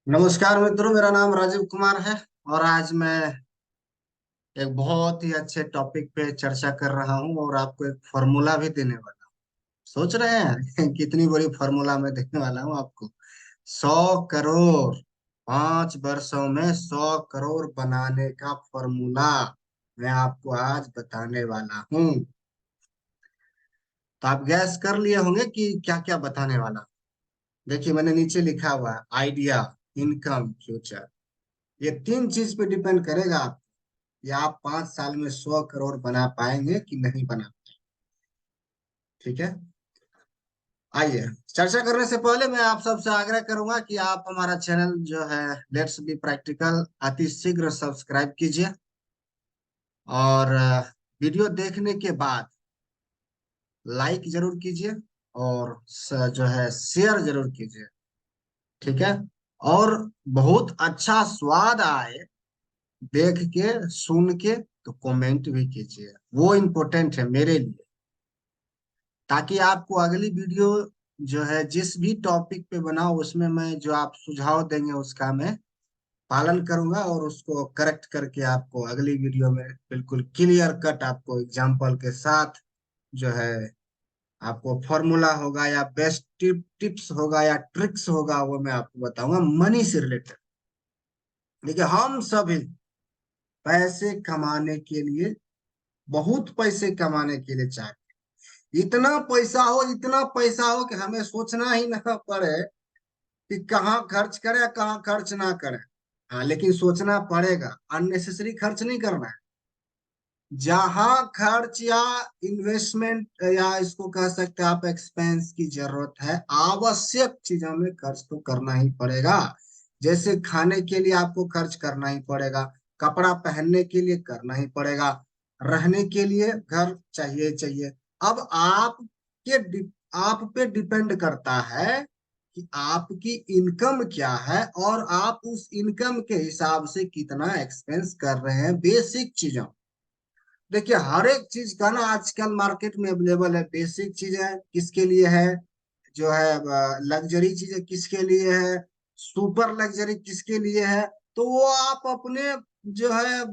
नमस्कार मित्रों, मेरा नाम राजीव कुमार है। और आज मैं एक बहुत ही अच्छे टॉपिक पे चर्चा कर रहा हूं और आपको एक फॉर्मूला भी देने वाला हूं। सोच रहे हैं कितनी बड़ी फॉर्मूला मैं देने वाला हूं आपको। 100 करोड़, 5 वर्षों में 100 करोड़ बनाने का फॉर्मूला मैं आपको आज बताने वाला हूं। तो आप गैस कर लिए होंगे कि क्या क्या बताने वाला हूं। देखिए, मैंने नीचे लिखा हुआ है आइडिया, इनकम, फ्यूचर। ये तीन चीज पे डिपेंड करेगा या आप 5 साल में 100 करोड़ बना पाएंगे कि नहीं बना। ठीक है, आइए। चर्चा करने से पहले मैं आप सबसे आग्रह करूंगा कि आप हमारा चैनल जो है लेट्स बी प्रैक्टिकल अति शीघ्र सब्सक्राइब कीजिए। और वीडियो देखने के बाद लाइक जरूर कीजिए और जो है शेयर जरूर कीजिए। ठीक है, और बहुत अच्छा स्वाद आए देख के सुन के तो कमेंट भी कीजिए, वो इम्पोर्टेंट है मेरे लिए। ताकि आपको अगली वीडियो जो है जिस भी टॉपिक पे बनाओ उसमें मैं जो आप सुझाव देंगे उसका मैं पालन करूंगा और उसको करेक्ट करके आपको अगली वीडियो में बिल्कुल क्लियर कट आपको एग्जाम्पल के साथ जो है आपको फॉर्मूला होगा या बेस्ट टिप्स होगा या ट्रिक्स होगा वो मैं आपको बताऊंगा मनी से रिलेटेड। देखिए, हम सभी पैसे कमाने के लिए, बहुत पैसे कमाने के लिए चाहते, इतना पैसा हो कि हमें सोचना ही ना पड़े कि कहाँ खर्च करें कहाँ खर्च ना करें। हाँ, लेकिन सोचना पड़ेगा, अननेसेसरी खर्च नहीं करना है। जहां खर्च या इन्वेस्टमेंट या इसको कह सकते हैं आप एक्सपेंस की जरूरत है, आवश्यक चीजों में खर्च तो करना ही पड़ेगा। जैसे खाने के लिए आपको खर्च करना ही पड़ेगा, कपड़ा पहनने के लिए करना ही पड़ेगा, रहने के लिए घर चाहिए चाहिए। अब आप पे डिपेंड करता है कि आपकी इनकम क्या है और आप उस इनकम के हिसाब से कितना एक्सपेंस कर रहे हैं बेसिक चीजों। देखिए, हर एक चीज का ना आजकल मार्केट में अवेलेबल है। बेसिक चीजें किसके लिए है, जो है लग्जरी चीजें किसके लिए है, सुपर लग्जरी किसके लिए है। तो वो आप अपने जो है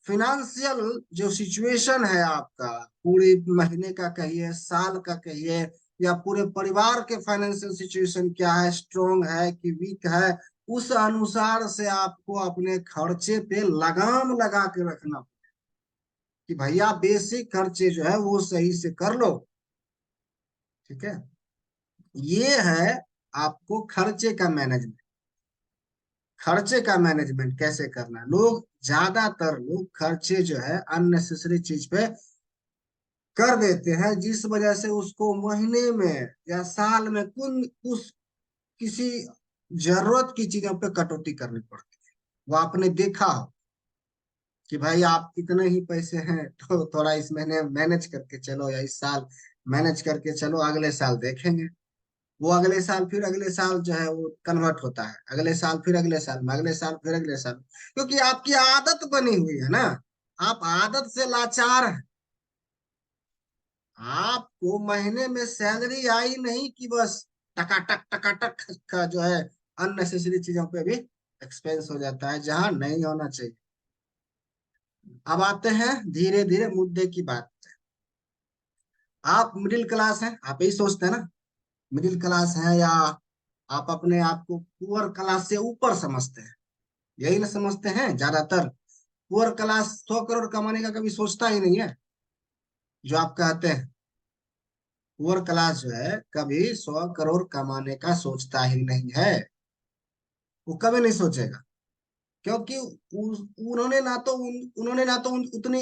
फिनेंशियल जो सिचुएशन है आपका, पूरे महीने का कहिए, साल का कहिए, या पूरे परिवार के फाइनेंशियल सिचुएशन क्या है, स्ट्रोंग है कि वीक है, उस अनुसार से आपको अपने खर्चे पे लगाम लगा के रखना कि भैया बेसिक खर्चे जो है वो सही से कर लो। ठीक है, ये है आपको खर्चे का मैनेजमेंट। खर्चे का मैनेजमेंट कैसे करना है, ज्यादातर लोग खर्चे जो है अननेसेसरी चीज पे कर देते हैं, जिस वजह से उसको महीने में या साल में कुछ किसी जरूरत की चीजों पे कटौती करनी पड़ती है। वो आपने देखा हो कि भाई आप इतने ही पैसे हैं तो थोड़ा इस महीने मैनेज करके चलो, या इस साल मैनेज करके चलो, अगले साल देखेंगे। वो अगले साल फिर अगले साल जो है वो कन्वर्ट होता है, अगले साल फिर अगले साल में, अगले साल फिर अगले साल, क्योंकि आपकी आदत बनी हुई है ना। आप आदत से लाचार हैं। आपको महीने में सैलरी आई नहीं कि बस टकाटक टकाटक का जो है अननेसेसरी चीजों पे भी एक्सपेंस हो जाता है जहां नहीं होना चाहिए। अब आते हैं धीरे धीरे मुद्दे की बात। आप मिडिल क्लास हैं, आप यही सोचते हैं ना, मिडिल क्लास हैं, या आप अपने आप को पुअर क्लास से ऊपर समझते हैं। यही ना समझते हैं ज्यादातर। पुअर क्लास 100 करोड़ कमाने का कभी सोचता ही नहीं है। जो आप कहते हैं पुअर क्लास जो है कभी 100 करोड़ कमाने का सोचता ही नहीं है। वो कभी नहीं सोचेगा, क्योंकि उन्होंने ना तो उतनी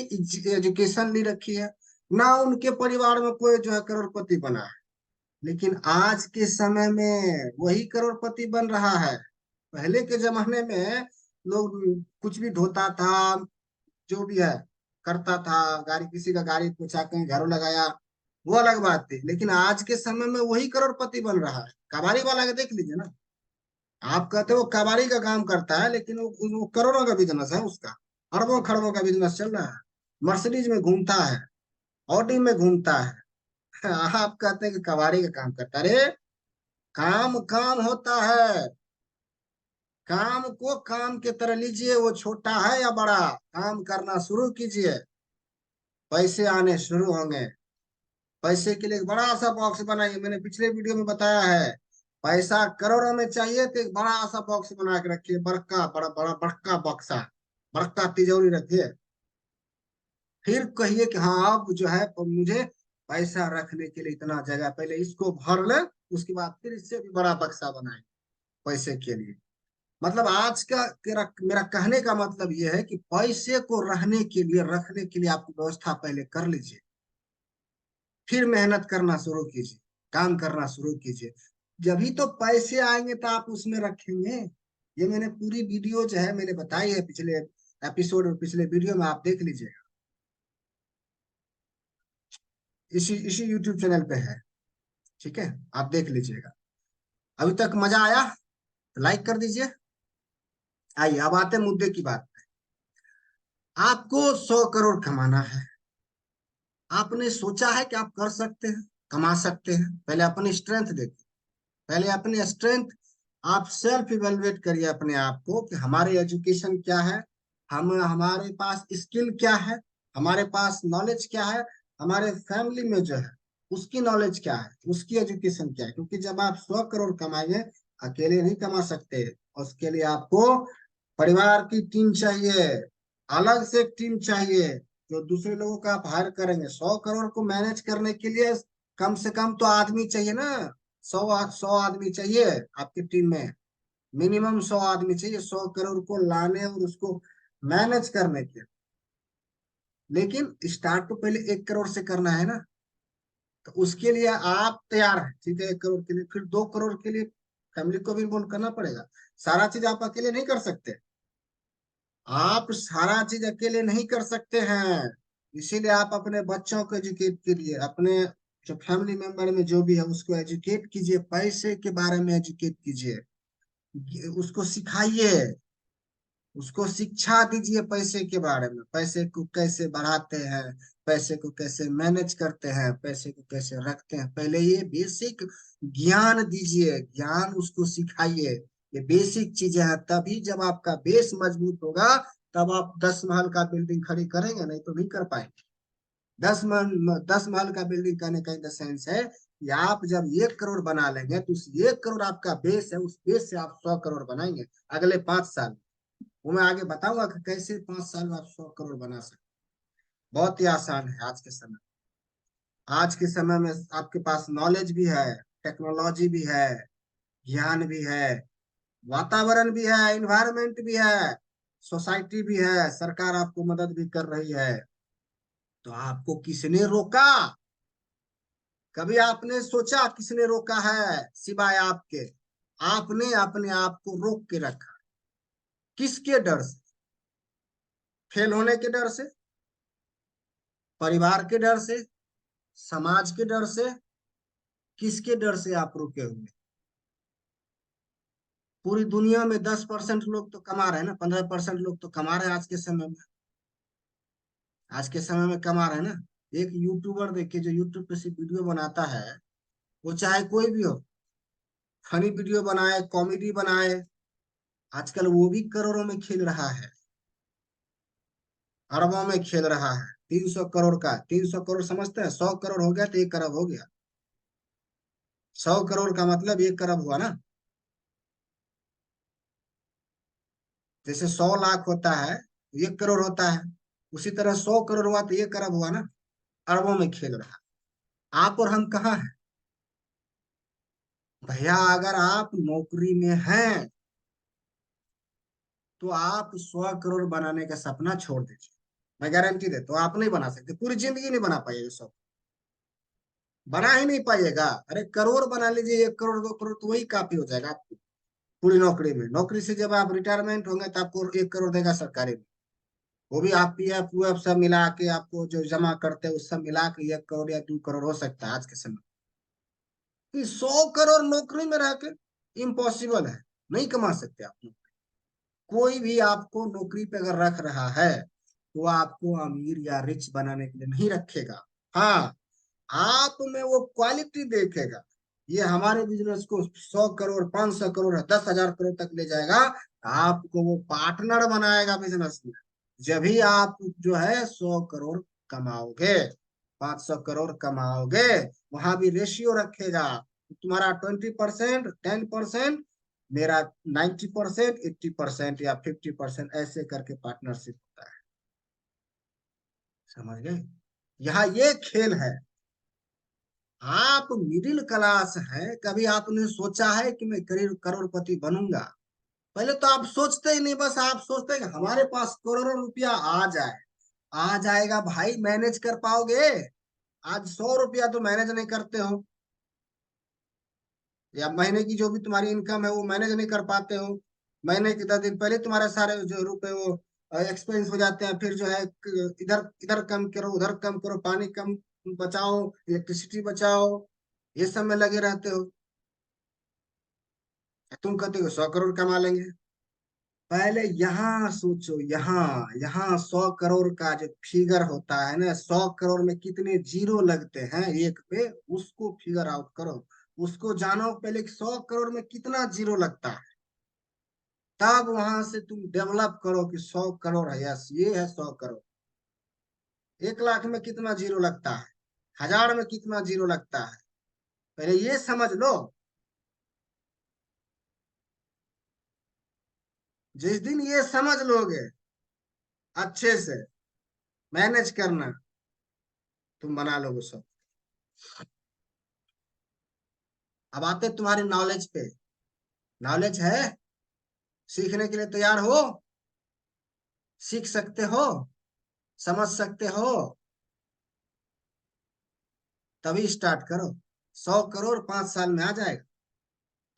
एजुकेशन ली रखी है, ना उनके परिवार में कोई जो है करोड़पति बना है। लेकिन आज के समय में वही करोड़पति बन रहा है। पहले के जमाने में लोग कुछ भी ढोता था, जो भी है करता था, गाड़ी किसी का गाड़ी पूछा, कहीं झाड़ू लगाया, वो अलग बात थी। लेकिन आज के समय में वही करोड़पति बन रहा है। कबाड़ी वाला का देख लीजिए ना। आप कहते हो वो कबाड़ी का काम करता है, लेकिन वो करोड़ों का बिजनेस है उसका, अरबों खरबों का बिजनेस चल रहा है। मर्सिडीज में घूमता है, ऑडी में घूमता है। आप कहते हैं कि कबाड़ी का काम करता है। अरे काम काम होता है। काम को काम के तरह लीजिए, वो छोटा है या बड़ा, काम करना शुरू कीजिए, पैसे आने शुरू होंगे। पैसे के लिए एक बड़ा सा बॉक्स बनाइए, मैंने पिछले वीडियो में बताया है। पैसा करोड़ों में चाहिए तो एक बड़ा सा बॉक्स बना के रखिए, बड़का बड़ा बड़ा बड़का बक्सा, बड़का तिजोरी रखिए। फिर कहिए कि हाँ अब जो है मुझे पैसा रखने के लिए इतना जगह, पहले इसको भर ले, उसके बाद फिर इससे भी बड़ा बक्सा बनाए पैसे के लिए। मतलब आज का मेरा कहने का मतलब यह है कि पैसे को रहने के लिए, रखने के लिए आपको व्यवस्था पहले कर लीजिए, फिर मेहनत करना शुरू कीजिए, काम करना शुरू कीजिए। जब ही तो पैसे आएंगे तो आप उसमें रखेंगे। ये मैंने पूरी वीडियो जो है मैंने बताई है पिछले एपिसोड और पिछले वीडियो में, आप देख लीजिएगा, इसी इसी यूट्यूब चैनल पे है। ठीक है, आप देख लीजिएगा। अभी तक मजा आया तो लाइक कर दीजिए। आइए अब आते हैं मुद्दे की बात पे। आपको 100 करोड़ कमाना है, आपने सोचा है कि आप कर सकते हैं, कमा सकते हैं। पहले अपनी स्ट्रेंथ देखिए, पहले अपनी स्ट्रेंथ, आप सेल्फ इवेलुएट करिए अपने आप को कि हमारे एजुकेशन क्या है, हम हमारे पास स्किल क्या है, हमारे पास नॉलेज क्या है, हमारे फैमिली में जो है उसकी नॉलेज क्या है, उसकी एजुकेशन क्या है। क्योंकि जब आप 100 करोड़ कमाएंगे, अकेले नहीं कमा सकते, उसके लिए आपको परिवार की टीम चाहिए, अलग से एक टीम चाहिए, जो दूसरे लोगों का आप हायर करेंगे। 100 करोड़ को मैनेज करने के लिए कम से कम तो आदमी चाहिए ना, 100 आदमी चाहिए आपकी टीम में, मिनिमम 100 आदमी चाहिए 100 करोड़ को लाने और उसको मैनेज करने के। लेकिन स्टार्ट तो पहले 1 करोड़ से करना है ना, तो उसके लिए आप तैयार हैं, ठीक है, 1 करोड़ के लिए, फिर 2 करोड़ के लिए फैमिली को भी इन्वॉल्व करना पड़ेगा। सारा चीज आप अकेले नहीं कर सकते, आप सारा चीज अकेले नहीं कर सकते हैं। इसीलिए आप अपने बच्चों को एजुकेट कीजिए, अपने जो फैमिली मेंबर में जो भी है उसको एजुकेट कीजिए, पैसे के बारे में एजुकेट कीजिए, उसको सिखाइए, उसको शिक्षा दीजिए पैसे के बारे में, पैसे को कैसे बढ़ाते हैं, पैसे को कैसे मैनेज करते हैं, पैसे को कैसे रखते हैं। पहले ये बेसिक ज्ञान दीजिए, ज्ञान उसको सिखाइए। ये बेसिक चीजें हैं, तभी जब आपका बेस मजबूत होगा तब आप 10 महल का बिल्डिंग खड़ी करेंगे, नहीं तो नहीं कर पाएंगे। 10 महल का बिल्डिंग करने का इन द सेंस है कि आप जब 1 करोड़ बना लेंगे तो उस 1 करोड़ आपका बेस है, उस बेस से आप 100 करोड़ बनाएंगे अगले 5 साल। वो मैं आगे बताऊंगा कि कैसे 5 साल में आप 100 करोड़ बना सकते। बहुत ही आसान है आज के समय। आज के समय में आपके पास नॉलेज भी है, टेक्नोलॉजी भी है, ज्ञान भी है, वातावरण भी है, इन्वायरमेंट भी है, सोसाइटी भी है, सरकार आपको मदद भी कर रही है। तो आपको किसने रोका? कभी आपने सोचा किसने रोका है सिवाय आपके? आपने अपने आप को रोक के रखा। किसके डर से? फेल होने के डर से, परिवार के डर से, समाज के डर से? किसके डर से आप रुके हुए? पूरी दुनिया में 10% लोग तो कमा रहे हैं ना, 15% लोग तो कमा रहे हैं आज के समय में। आज के समय में कमा रहे हैं ना। एक यूट्यूबर देखिए जो यूट्यूब पे सिर्फ वीडियो बनाता है, वो चाहे कोई भी हो, फनी वीडियो बनाए, कॉमेडी बनाए, आजकल वो भी करोड़ों में खेल रहा है, अरबों में खेल रहा है। 300 करोड़ का, 300 करोड़ समझते हैं, 100 करोड़ हो गया तो 1 अरब हो गया। 100 करोड़ का मतलब 1 अरब हुआ ना। जैसे 100 लाख होता है, 1 करोड़ होता है, उसी तरह 100 करोड़ हुआ तो 1 अरब हुआ ना। अरबों में खेल रहा है। आप और हम कहाँ हैं भैया? अगर आप नौकरी में हैं तो आप 100 करोड़ बनाने का सपना छोड़ दीजिए, मैं गारंटी देता हूँ आप नहीं बना सकते, पूरी जिंदगी नहीं बना पाइएगा। सब बना ही नहीं पाइएगा। अरे करोड़ बना लीजिए, 1 करोड़ 2 करोड़ तो वही काफी हो जाएगा आपको। पूरी नौकरी में, नौकरी से जब आप रिटायरमेंट होंगे तो आपको 1 करोड़ देगा सरकारी में। वो भी आप पीएफ ऊएफ सब मिला के, आपको जो जमा करते हैं उस सब मिला के 1 करोड़ या 2 करोड़ हो सकता है आज के समय। कि 100 करोड़ नौकरी में रह के इम्पॉसिबल है, नहीं कमा सकते आप। कोई भी आपको नौकरी पे अगर रख रहा है तो आपको अमीर या रिच बनाने के लिए नहीं रखेगा। हाँ, आप में वो क्वालिटी देखेगा, ये हमारे बिजनेस को 100 करोड़, 500 करोड़, 10,000 करोड़ तक ले जाएगा। आपको वो पार्टनर बनाएगा बिजनेस में। जब भी आप जो है 100 करोड़ कमाओगे, 500 करोड़ कमाओगे, वहां भी रेशियो रखेगा। तुम्हारा 20%, 10%, मेरा 90%, 80% या 50%, ऐसे करके पार्टनरशिप होता है। समझ गए? यहाँ ये खेल है। आप मिडिल क्लास है, कभी आपने सोचा है कि मैं करीब करोड़पति बनूंगा? पहले तो आप सोचते ही नहीं, बस आप सोचते हैं कि हमारे पास करोड़ों रुपया आ जाए। आ जाएगा भाई, मैनेज कर पाओगे? आज 100 रुपया तो मैनेज नहीं करते हो, या महीने की जो भी तुम्हारी इनकम है वो मैनेज नहीं कर पाते हो। महीने के 10 दिन पहले तुम्हारे सारे जो रुपए वो एक्सपेंस हो जाते हैं। फिर जो है इधर इधर कम करो, उधर कम करो, पानी कम बचाओ, इलेक्ट्रिसिटी बचाओ, ये सब में लगे रहते हो। तुम कहते हो 100 करोड़ कमा लेंगे। पहले यहाँ सोचो, यहाँ यहाँ 100 करोड़ का जो फिगर होता है ना, 100 करोड़ में कितने जीरो लगते हैं एक पे, उसको फिगर आउट करो। उसको जानो पहले कि 100 करोड़ में कितना जीरो लगता है। तब वहां से तुम डेवलप करो कि 100 करोड़ है, यस ये है 100 करोड़। 1 लाख में कितना जीरो लगता है, 1000 में कितना जीरो लगता है, पहले ये समझ लो। जिस दिन ये समझ लोगे अच्छे से मैनेज करना, तुम बना लोगे सब। अब आते तुम्हारी नॉलेज पे। नॉलेज है, सीखने के लिए तैयार हो? सीख सकते हो? समझ सकते हो? तभी स्टार्ट करो। 100 करोड़ 5 साल में आ जाएगा।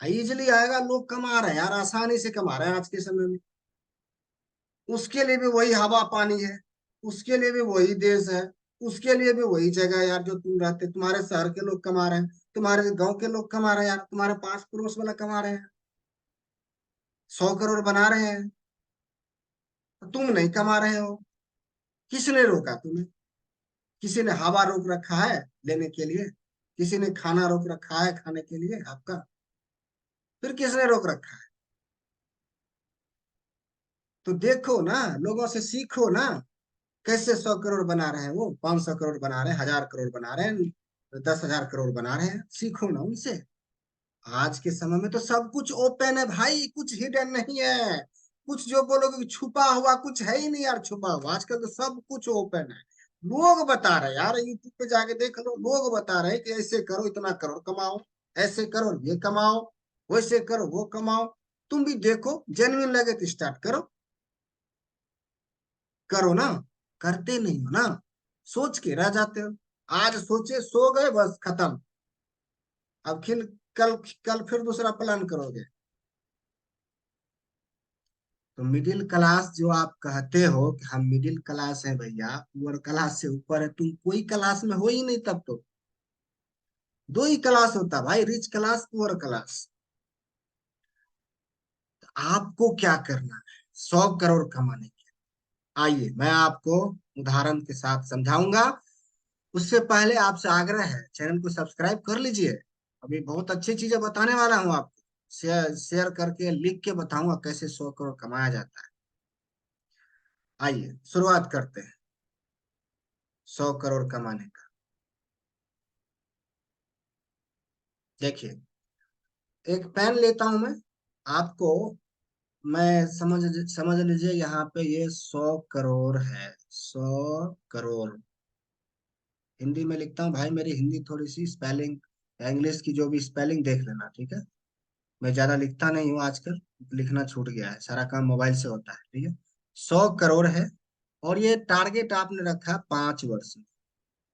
इजिली आएगा, लोग कमा रहे हैं यार, आसानी से कमा रहे हैं आज के समय में। उसके लिए भी वही हवा पानी है, उसके लिए भी वही देश है, उसके लिए भी वही जगह है यार जो तुम रहते। तुम्हारे शहर के लोग कमा रहे हैं, तुम्हारे गांव के लोग कमा रहे हैं यार, तुम्हारे पास पड़ोस वाला कमा रहे हैं, 100 करोड़ बना रहे हैं। तुम नहीं कमा रहे हो। किसने रोका तुम्हें? किसी ने हवा रोक रखा है लेने के लिए? किसी ने खाना रोक रखा है खाने के लिए आपका? फिर किसने रोक रखा है? तो देखो ना, लोगों से सीखो ना। कैसे 100 करोड़ बना रहे हैं वो, 500 करोड़ बना रहे हैं, 1000 करोड़ बना रहे हैं, 10,000 करोड़ बना रहे हैं, सीखो ना उनसे। आज के समय में तो सब कुछ ओपन है भाई, कुछ हिडन नहीं है। कुछ जो बोलोगे कि छुपा हुआ कुछ है ही नहीं यार, छुपा हुआ आजकल तो सब कुछ ओपन है। लोग बता रहे हैं यार, यूट्यूब पे जाके देख लो, लोग बता रहे हैं कि ऐसे करो इतना करोड़ कमाओ, ऐसे करो ये कमाओ, वैसे करो वो कमाओ। तुम भी देखो, जेन्युइन लगे तो स्टार्ट करो। करो ना। करते नहीं हो ना, सोच के रह जाते हो। आज सोचे सो गए, बस खत्म। अब फिर कल कल फिर दूसरा प्लान करोगे। तो मिडिल क्लास जो आप कहते हो कि हम मिडिल क्लास हैं भैया, पुअर क्लास से ऊपर है, तुम कोई क्लास में हो ही नहीं तब तो। दो ही क्लास होता भाई, रिच क्लास, पुअर क्लास। आपको क्या करना है 100 करोड़ कमाने के? आइए मैं आपको उदाहरण के साथ समझाऊंगा। उससे पहले आपसे आग्रह है, चैनल को सब्सक्राइब कर लीजिए। अभी बहुत अच्छी चीजें बताने वाला हूँ आपको। शेयर शेयर करके लिख के बताऊंगा कैसे 100 करोड़ कमाया जाता है। आइए शुरुआत करते हैं 100 करोड़ कमाने का। देखिए, एक पेन लेता हूं मैं। आपको मैं समझ लीजिए, यहाँ पे ये 100 करोड़ है। 100 करोड़ हिंदी में लिखता हूँ भाई, मेरी हिंदी थोड़ी सी स्पेलिंग या इंग्लिश की जो भी स्पेलिंग देख लेना, ठीक है? मैं ज्यादा लिखता नहीं हूँ आजकल, लिखना छूट गया है, सारा काम मोबाइल से होता है, ठीक है? 100 करोड़ है, और ये टारगेट आपने रखा है 5 वर्ष में।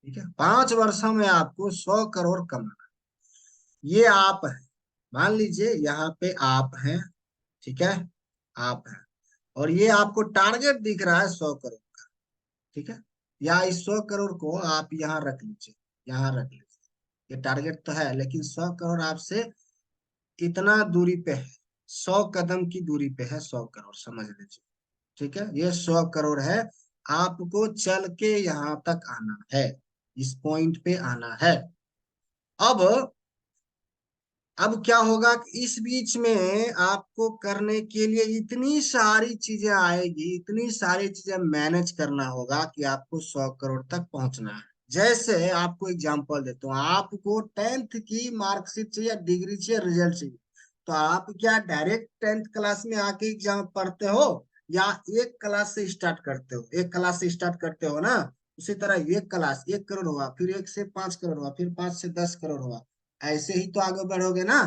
ठीक है, 5 वर्षों में आपको 100 करोड़ कमाना। ये आप है, मान लीजिए यहाँ पे आप हैं, ठीक है? आप हैं, और ये आपको टारगेट दिख रहा है 100 करोड़, ठीक है? या इस 100 करोड़ को आप यहाँ रख लीजिए, यहाँ रख लीजिए। ये टारगेट तो है, लेकिन 100 करोड़ आपसे इतना दूरी पे है, 100 कदम की दूरी पे है 100 करोड़, समझ लीजिए। ठीक है, ये 100 करोड़ है। आपको चल के यहाँ तक आना है, इस पॉइंट पे आना है। अब अब क्या होगा कि इस बीच में आपको करने के लिए इतनी सारी चीजें आएगी, इतनी सारी चीजें मैनेज करना होगा कि आपको 100 करोड़ तक पहुंचना है। जैसे आपको एग्जांपल देता हूँ, आपको 10th की मार्कशीट चाहिए, डिग्री चाहिए, रिजल्ट चाहिए, तो आप क्या डायरेक्ट 10th क्लास में आके एग्जाम पढ़ते हो, या एक क्लास से स्टार्ट करते हो? एक क्लास से स्टार्ट करते हो ना। उसी तरह एक क्लास 1 करोड़ हुआ, फिर 1 से 5 करोड़ हुआ, फिर 5 से 10 करोड़ हुआ, ऐसे ही तो आगे बढ़ोगे ना।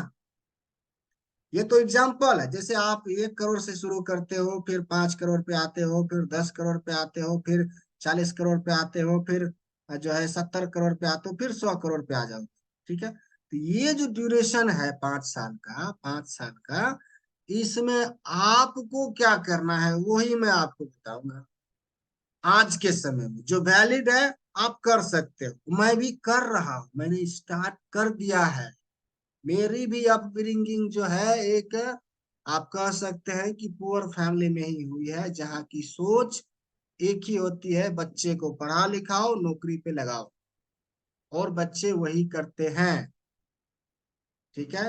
ये तो एग्जाम्पल है। जैसे आप 1 करोड़ से शुरू करते हो, फिर 5 करोड़ पे आते हो, फिर 10 करोड़ पे आते हो, फिर 40 करोड़ पे आते हो, फिर जो है 70 करोड़ पे आते हो, फिर 100 करोड़ पे आ जाओ। ठीक है, तो ये जो ड्यूरेशन है 5 साल का, 5 साल का, इसमें आपको क्या करना है वही मैं आपको बताऊंगा। आज के समय में जो वैलिड है आप कर सकते हो, मैं भी कर रहा हूं, मैंने स्टार्ट कर दिया है। मेरी भी अपब्रिंगिंग जो है एक, आप कह सकते हैं कि पुअर फैमिली में ही हुई है, जहाँ की सोच एक ही होती है, बच्चे को पढ़ा लिखाओ, नौकरी पे लगाओ, और बच्चे वही करते हैं। ठीक है,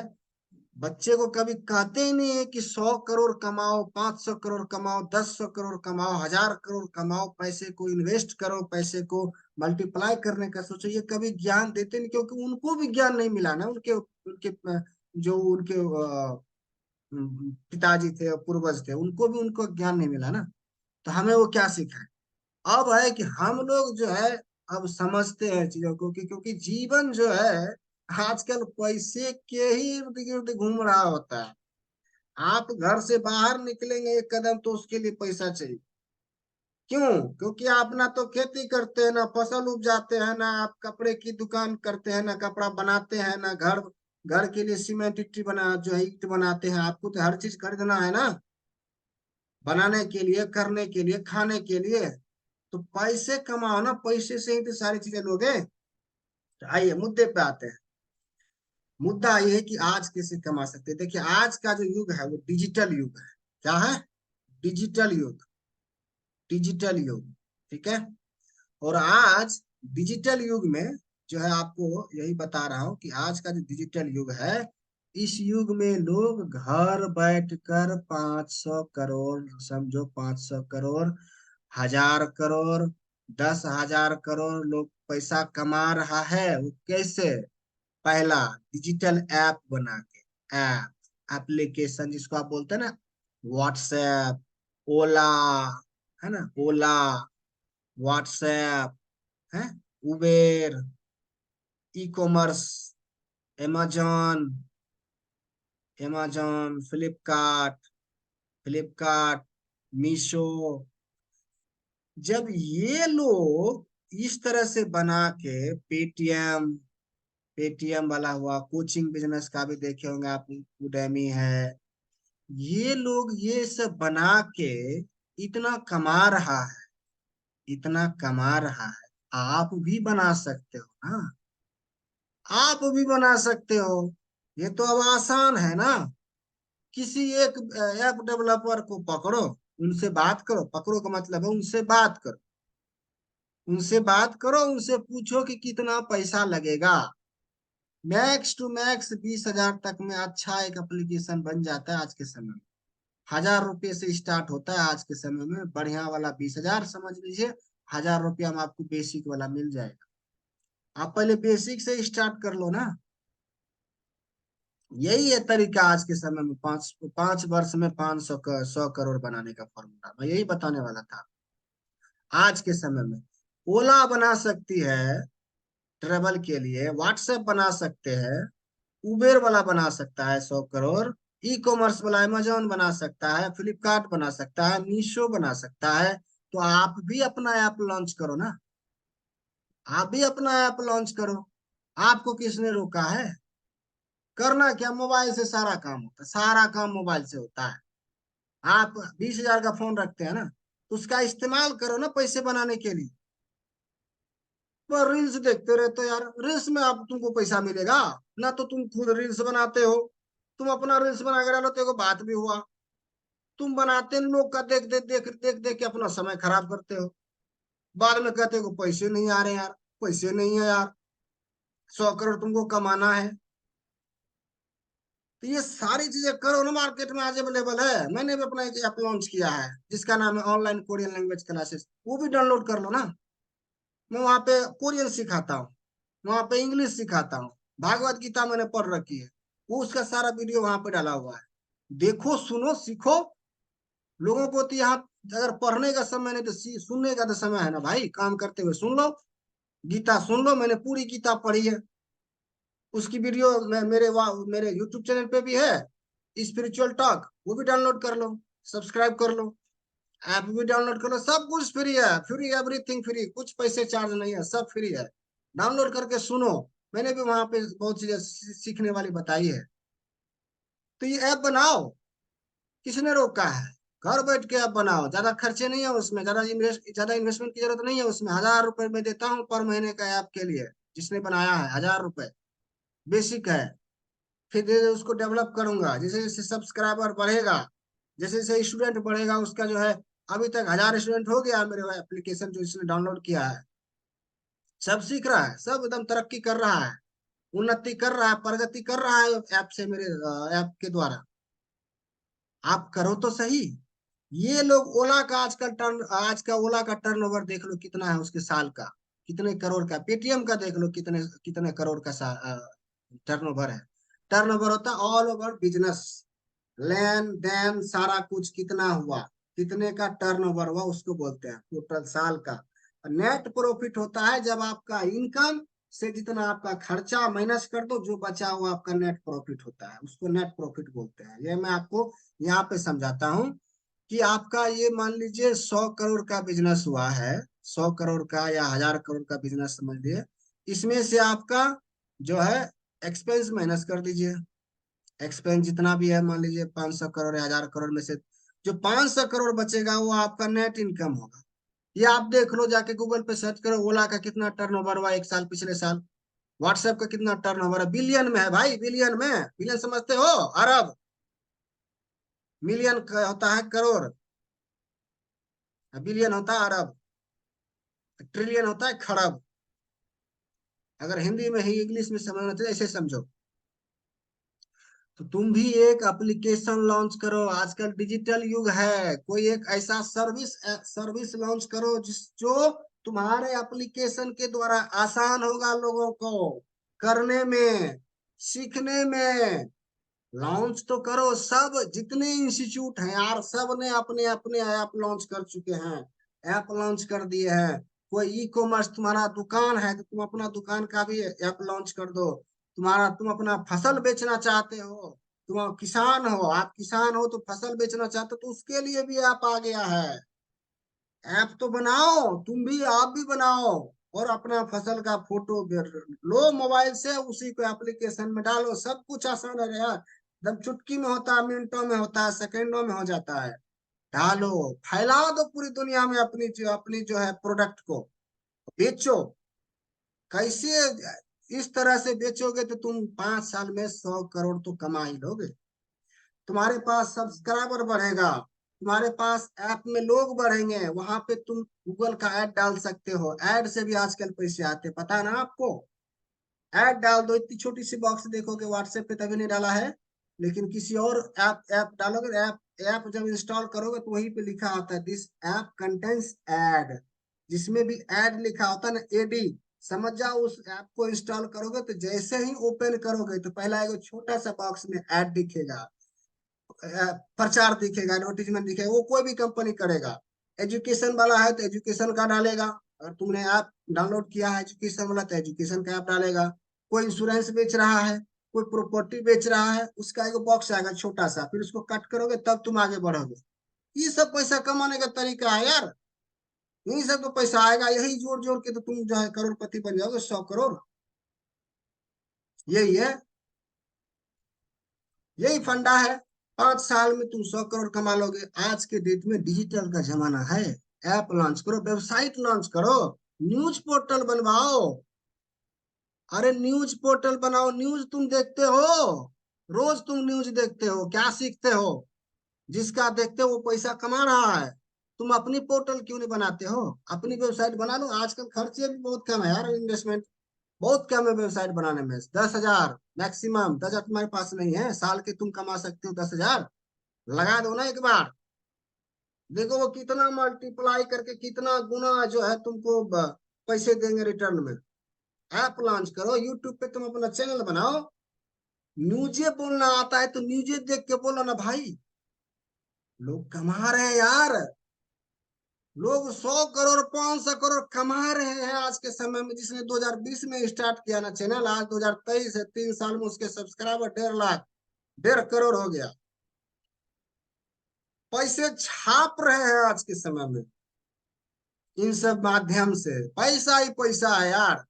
बच्चे को कभी कहते ही नहीं है कि 100 करोड़ कमाओ, 500 करोड़ कमाओ, 10 करोड़ कमाओ, 1000 करोड़ कमाओ, पैसे को इन्वेस्ट करो, पैसे को मल्टीप्लाई करने का सोचो, ये कभी ज्ञान देते नहीं, क्योंकि उनको भी ज्ञान नहीं मिला ना। उनके उनके जो उनके पिताजी थे, पूर्वज थे, उनको भी उनको ज्ञान नहीं मिला ना। तो हमें वो क्या सिखाए? अब है कि हम लोग जो है अब समझते हैं चीजों को, क्योंकि जीवन जो है आजकल पैसे के ही इर्द गिर्द घूम रहा होता है। आप घर से बाहर निकलेंगे एक कदम तो उसके लिए पैसा चाहिए। क्यों? क्योंकि आप ना तो खेती करते हैं, ना फसल उपजाते हैं, ना आप कपड़े की दुकान करते हैं, ना कपड़ा बनाते हैं, ना घर घर के लिए सीमेंट इट्टी बना जो है ईंट बनाते हैं। आपको तो हर चीज खरीदना है ना, बनाने के लिए, करने के लिए, खाने के लिए। तो पैसे कमाओ ना, पैसे से ही तो सारी चीजें लोगे। तो आइए मुद्दे पे आते हैं। मुद्दा ये है कि आज कैसे कमा सकते हैं। देखिए, आज का जो युग है वो डिजिटल युग है। क्या है? डिजिटल युग, डिजिटल युग। ठीक है, और आज डिजिटल युग में जो है, आपको यही बता रहा हूं कि आज का जो डिजिटल युग है, इस युग में लोग घर बैठकर 500 करोड़, समझो 500 करोड़, 1000 करोड़, 10,000 करोड़ लोग पैसा कमा रहा है। वो कैसे? पहला, डिजिटल ऐप बना के, ऐप एप्लीकेशन जिसको आप बोलते हैं ना, व्हाट्सएप, ओला, है ना, ओला, व्हाट्सएप है, Uber, e commerce, amazon, Flipkart, Flipkart, Meesho. जब ये लोग इस तरह से बना के, पेटीएम, पेटीएम वाला हुआ, कोचिंग बिजनेस का भी देखे होंगे आप, उडेमी है, ये लोग ये सब बना के इतना कमा रहा है, इतना कमा रहा है। आप भी बना सकते हो ना, आप भी बना सकते हो। ये तो अब आसान है ना। किसी एक ऐप डेवलपर को पकड़ो, उनसे बात करो, पकड़ो का मतलब है उनसे बात करो, उनसे बात करो, उनसे पूछो कि कितना पैसा लगेगा। मैक्स टू मैक्स 20,000 तक में अच्छा एक एप्लीकेशन बन जाता है आज के समय में। 1000 रुपये से स्टार्ट होता है आज के समय में, बढ़िया वाला 20,000 समझ लीजिए। 1000 रुपया में आपको बेसिक वाला मिल जाएगा। आप पहले बेसिक से स्टार्ट कर लो ना। यही है तरीका आज के समय में, 5 5 वर्ष में 500 का 100 करोड़ बनाने का फॉर्मूला, मैं यही बताने वाला था। आज के समय में ओला बना सकती है ट्रेवल के लिए, व्हाट्सएप बना सकते हैं, उबेर वाला बना सकता है 100 करोड़, ई कॉमर्स वाला अमेजोन बना सकता है, फ्लिपकार्ट बना सकता है, मीशो बना सकता है। तो आप भी अपना ऐप लॉन्च करो ना, आप भी अपना ऐप लॉन्च करो। आपको किसने रोका है? करना क्या, मोबाइल से सारा काम होता है, सारा काम मोबाइल से होता है। आप 20,000 का फोन रखते हैं ना, तो उसका इस्तेमाल करो ना पैसे बनाने के लिए। पर रील्स देखते रहते हो यार, रील्स में आप तुमको पैसा मिलेगा? ना तो तुम खुद रील्स बनाते हो। तुम अपना रील्स बना के डालो तो एगो बात भी हुआ। तुम बनाते नहीं, लोग का देख देख देख देख देख के अपना समय खराब करते हो। बाद में कहते हो पैसे नहीं आ रहे यार, पैसे नहीं है यार, 100 करोड़ तुमको कमाना है। तो ये सारी चीजें करो ना, मार्केट में आज अवेलेबल है। मैंने भी अपना एक ऐप लॉन्च किया है जिसका नाम है ऑनलाइन कोरियन लैंग्वेज क्लासेस, वो भी डाउनलोड कर लो ना। मैं वहाँ पे कोरियन सिखाता हूँ, वहाँ पे इंग्लिश सिखाता हूँ, भागवत गीता मैंने पढ़ रखी है, वो उसका सारा वीडियो वहाँ पे डाला हुआ है। देखो, सुनो, सीखो। लोगों को तो यहाँ अगर पढ़ने का समय नहीं तो सुनने का तो समय है ना भाई। काम करते हुए सुन लो, गीता सुन लो। मैंने पूरी गीता पढ़ी है, उसकी वीडियो मेरे यूट्यूब चैनल पे भी है, स्पिरिचुअल टॉक, वो भी डाउनलोड कर लो, सब्सक्राइब कर लो, ऐप भी डाउनलोड कर लो। सब कुछ फ्री है, फ्री, एवरीथिंग फ्री, कुछ पैसे चार्ज नहीं है, सब फ्री है। डाउनलोड करके सुनो। मैंने भी वहां पे बहुत चीजें सीखने वाली बताई है। तो ये ऐप बनाओ, किसने रोका है? घर बैठ के ऐप बनाओ, ज्यादा खर्चे नहीं है उसमें, ज्यादा इन्वेस्टमेंट की जरूरत नहीं है उसमें। 1,000 रुपए मैं देता हूँ पर महीने का ऐप के लिए। जिसने बनाया है 1,000 रुपए बेसिक है। फिर धीरे धीरे उसको डेवलप करूंगा, जैसे जैसे सब्सक्राइबर बढ़ेगा, जैसे जैसे स्टूडेंट बढ़ेगा उसका जो है। अभी तक 1,000 स्टूडेंट हो गया मेरे एप्लीकेशन जो इसने डाउनलोड किया है। सब सीख रहा है, सब एकदम तरक्की कर रहा है, उन्नति कर रहा है, प्रगति कर रहा है ऐप से, मेरे ऐप के द्वारा। आप करो तो सही। ये लोग ओला का आजकल आज का ओला का टर्नओवर देख लो कितना है उसके साल का, कितने करोड़ का। पेटीएम का देख लो कितने कितने करोड़ का टर्नओवर है। टर्नओवर होता है ऑल ओवर बिजनेस, लेन देन सारा कुछ कितना हुआ, कितने का टर्नओवर हुआ, उसको बोलते हैं टोटल साल का। नेट प्रॉफिट होता है जब आपका इनकम से जितना आपका खर्चा माइनस कर दो, जो बचा हुआ आपका नेट प्रॉफिट होता है, उसको नेट प्रॉफिट बोलते हैं। ये मैं आपको यहाँ पे समझाता हूँ कि आपका ये मान लीजिए 100 करोड़ का बिजनेस हुआ है, 100 करोड़ का या 1,000 करोड़ का बिजनेस समझ लिए। इसमें से आपका जो है एक्सपेंस माइनस कर दीजिए। एक्सपेंस जितना भी है, मान लीजिए 500 करोड़ या 1,000 करोड़ में से जो 500 करोड़ बचेगा वो आपका नेट इनकम होगा। ये आप देख लो, जाके गूगल पे सर्च करो ओला का कितना टर्नओवर हुआ एक साल, पिछले साल। व्हाट्सएप का कितना टर्नओवर है, बिलियन में है भाई, बिलियन में। बिलियन समझते हो? अरब। मिलियन होता है करोड़, बिलियन होता है अरब, ट्रिलियन होता है खरब। अगर हिंदी में ही इंग्लिश में समझना चाहिए ऐसे समझो। तो तुम भी एक एप्लीकेशन लॉन्च करो, आजकल डिजिटल युग है। कोई एक ऐसा सर्विस लॉन्च करो जिस जो तुम्हारे एप्लीकेशन के द्वारा आसान होगा लोगों को करने में, सीखने में। लॉन्च तो करो। सब जितने इंस्टीट्यूट हैं यार, सब ने अपने अपने ऐप लॉन्च कर चुके हैं, ऐप लॉन्च कर दिए हैं। कोई ई कॉमर्स, तुम्हारा दुकान है तो तुम अपना दुकान का भी ऐप लॉन्च कर दो। तुम अपना फसल बेचना चाहते हो, तुम किसान हो, आप किसान हो तो फसल बेचना चाहते हो, तो उसके लिए भी ऐप आ गया है। ऐप तो बनाओ, तुम भी, आप भी बनाओ। और अपना फसल का फोटो लो मोबाइल से, उसी को एप्लीकेशन में डालो। सब कुछ आसान है यार, एकदम चुटकी में होता है, मिनटों में होता है, सेकंडों में हो जाता है। डालो, फैला दो पूरी दुनिया में अपनी जो है प्रोडक्ट को, बेचो। कैसे? इस तरह से बेचोगे तो तुम 5 साल में 100 करोड़ तो कमा ही लोगे। तुम्हारे पास सब्सक्राइबर बढ़ेगा, तुम्हारे पास ऐप में लोग बढ़ेंगे, वहां पे तुम गूगल का ऐड डाल सकते हो। ऐड से भी आजकल पैसे आते, पता है ना आपको? ऐड डाल दो, इतनी छोटी सी बॉक्स देखोगे व्हाट्सएप पे, तभी नहीं डाला है। लेकिन किसी और ऐप ऐप डालोगे, ऐप ऐप जब इंस्टॉल करोगे तो वहीं पे लिखा आता है दिस ऐप कंटेन्स ऐड। जिसमें भी ऐड लिखा होता है ना, एडी, समझ जाओ। उस ऐप को इंस्टॉल करोगे तो जैसे ही ओपन करोगे तो पहला एक छोटा सा बॉक्स में ऐड दिखेगा, प्रचार दिखेगा, एडवर्टीजमेंट दिखेगा। वो कोई भी कंपनी करेगा। एजुकेशन वाला है तो एजुकेशन का डालेगा, अगर तुमने ऐप डाउनलोड किया है एजुकेशन वाला तो एजुकेशन का ऐप डालेगा। कोई इंश्योरेंस बेच रहा है, कोई प्रॉपर्टी बेच रहा है, उसका एक बॉक्स आएगा छोटा सा, फिर उसको कट करोगे तब तुम आगे बढ़ोगे। ये सब पैसा कमाने का तरीका है यार। यही सब तो पैसा आएगा, यही जोड़ जोड़ के तो तुम जो है करोड़पति बन जाओगे, 100 करोड़। यही है, यही फंडा है। 5 साल में तुम 100 करोड़ कमा लोगे। आज के डेट में डिजिटल का जमाना है। ऐप लॉन्च करो, वेबसाइट लॉन्च करो, न्यूज पोर्टल बनवाओ। अरे न्यूज पोर्टल बनाओ, न्यूज तुम देखते हो, रोज तुम न्यूज देखते हो, क्या सीखते हो? जिसका देखते हो वो पैसा कमा रहा है। तुम अपनी पोर्टल क्यों नहीं बनाते हो? अपनी वेबसाइट बना लो, आजकल खर्चे भी बहुत कम है यार, इन्वेस्टमेंट। बहुत कम है वेबसाइट बनाने में। 10,000 मैक्सिमम। 10,000 तुम्हारे पास नहीं है, साल के तुम कमा सकते हो 10,000। लगा दो ना एक बार, देखो वो कितना मल्टीप्लाई करके कितना गुना जो है तुमको पैसे देंगे रिटर्न में। ऐप लॉन्च करो, यूट्यूब पे तुम अपना चैनल बनाओ। न्यूजे बोलना आता है तो न्यूजे देख के बोलो ना भाई। लोग कमा रहे हैं यार। लोग 100 करोड़ 500 करोड़ कमा रहे हैं आज के समय में। जिसने 2020 में स्टार्ट किया ना चैनल, आज 2023 है, 3 साल में उसके सब्सक्राइबर 1.5 लाख, 1.5 करोड़ हो गया। पैसे छाप रहे हैं आज के समय में। इन सब माध्यम से पैसा ही पैसा है यार।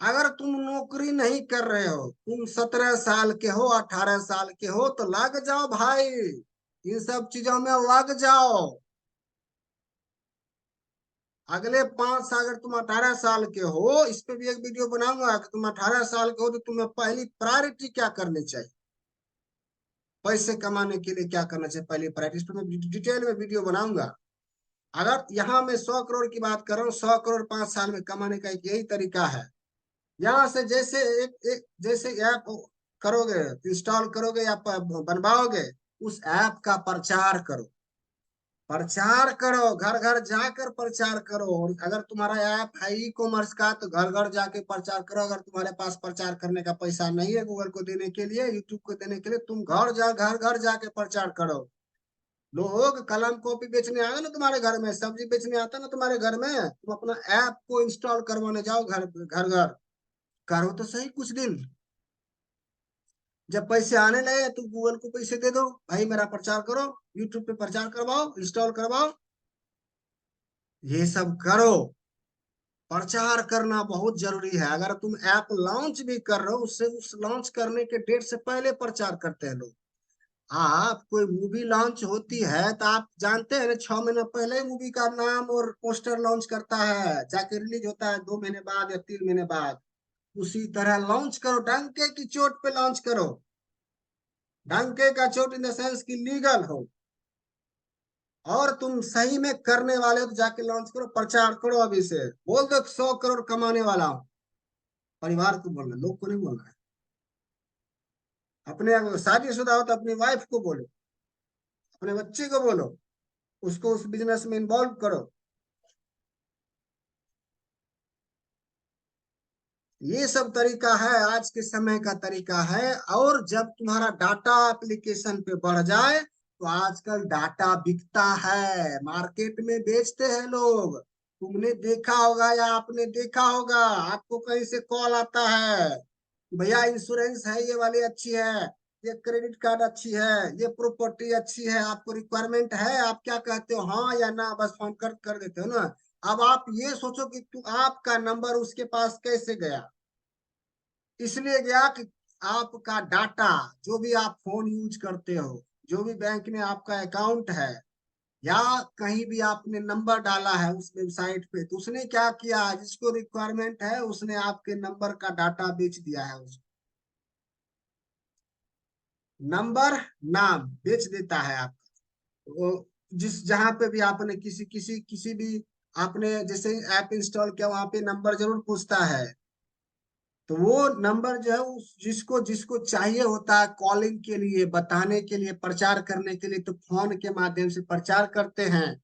अगर तुम नौकरी नहीं कर रहे हो, तुम 17 साल के हो, 18 साल के हो, तो लग जाओ भाई, इन सब चीजों में लग जाओ। अगले 5 साल, अगर तुम 18 साल के हो, इस पे भी एक वीडियो बनाऊंगा कि तुम 18 साल के हो तो तुम्हें पहली प्रायोरिटी क्या करनी चाहिए, पैसे कमाने के लिए क्या करना चाहिए पहली प्रायोरिटी। इस पे मैं डिटेल में वीडियो बनाऊंगा। अगर यहाँ मैं 100 करोड़ की बात कर रहा हूँ, 100 करोड़ 5 साल में कमाने का एक यही तरीका है। यहाँ से जैसे एक जैसे ऐप करोगे, इंस्टॉल करोगे या बनवाओगे, उस ऐप का प्रचार करो। प्रचार करो, घर घर जाकर प्रचार करो। और अगर तुम्हारा ऐप है ई कॉमर्स का, तो घर घर जाके प्रचार करो। अगर तुम्हारे पास प्रचार करने का पैसा नहीं है गूगल को देने के लिए, यूट्यूब को देने के लिए, तुम घर घर जाके प्रचार करो। लोग कलम कॉपी बेचने आए ना तुम्हारे घर में, सब्जी बेचने आता ना तुम्हारे घर में, तुम अपना ऐप को इंस्टॉल करवाने जाओ घर घर घर। करो तो सही कुछ दिन। जब पैसे आने लगे तो गूगल को पैसे दे दो, भाई मेरा प्रचार करो, यूट्यूब पे प्रचार करवाओ, इंस्टॉल करवाओ। ये सब करो। प्रचार करना बहुत जरूरी है। अगर तुम ऐप लॉन्च भी कर रहे हो, उससे उस लॉन्च करने के डेट से पहले प्रचार करते हैं लोग। आप कोई मूवी लॉन्च होती है तो आप जानते हैं ना, 6 महीने पहले मूवी का नाम और पोस्टर लॉन्च करता है, जाके रिलीज होता है 2 महीने बाद या 3 महीने बाद। उसी तरह लॉन्च करो, डंके की चोट पे लॉन्च करो। डंके का चोट इन द सेंस की लीगल हो, और तुम सही में करने वाले हो तो जाके लॉन्च करो, प्रचार करो। अभी से बोल दो 100 करोड़ कमाने वाला हूँ। परिवार को बोलना, लोग को नहीं बोलना है। अपने शादीशुदा हो तो अपनी वाइफ को बोलो, अपने बच्चे को बोलो, उसको उस बिजनेस में इन्वॉल्व करो। ये सब तरीका है, आज के समय का तरीका है। और जब तुम्हारा डाटा एप्लीकेशन पे बढ़ जाए, तो आजकल डाटा बिकता है, मार्केट में बेचते हैं लोग। तुमने देखा होगा या आपने देखा होगा, आपको कहीं से कॉल आता है, भैया इंश्योरेंस है, ये वाली अच्छी है, ये क्रेडिट कार्ड अच्छी है, ये प्रॉपर्टी अच्छी है, आपको रिक्वायरमेंट है। आप क्या कहते हो, हाँ या ना, बस फोन कर कर देते हो ना। अब आप ये सोचो कि तू आपका नंबर उसके पास कैसे गया। इसलिए गया कि आपका डाटा, जो भी आप फोन यूज करते हो, जो भी बैंक में आपका अकाउंट है, या कहीं भी आपने नंबर डाला है उस वेबसाइट पे, तो उसने क्या किया, जिसको रिक्वायरमेंट है उसने आपके नंबर का डाटा बेच दिया है। उसको नंबर, नाम बेच देता है आपका। वो जिस जहां पे भी आपने किसी भी आपने जैसे ऐप इंस्टॉल किया, वहां पे नंबर जरूर पूछता है। तो वो नंबर जो है उस जिसको जिसको चाहिए होता है कॉलिंग के लिए, बताने के लिए, प्रचार करने के लिए, तो फोन के माध्यम से प्रचार करते हैं।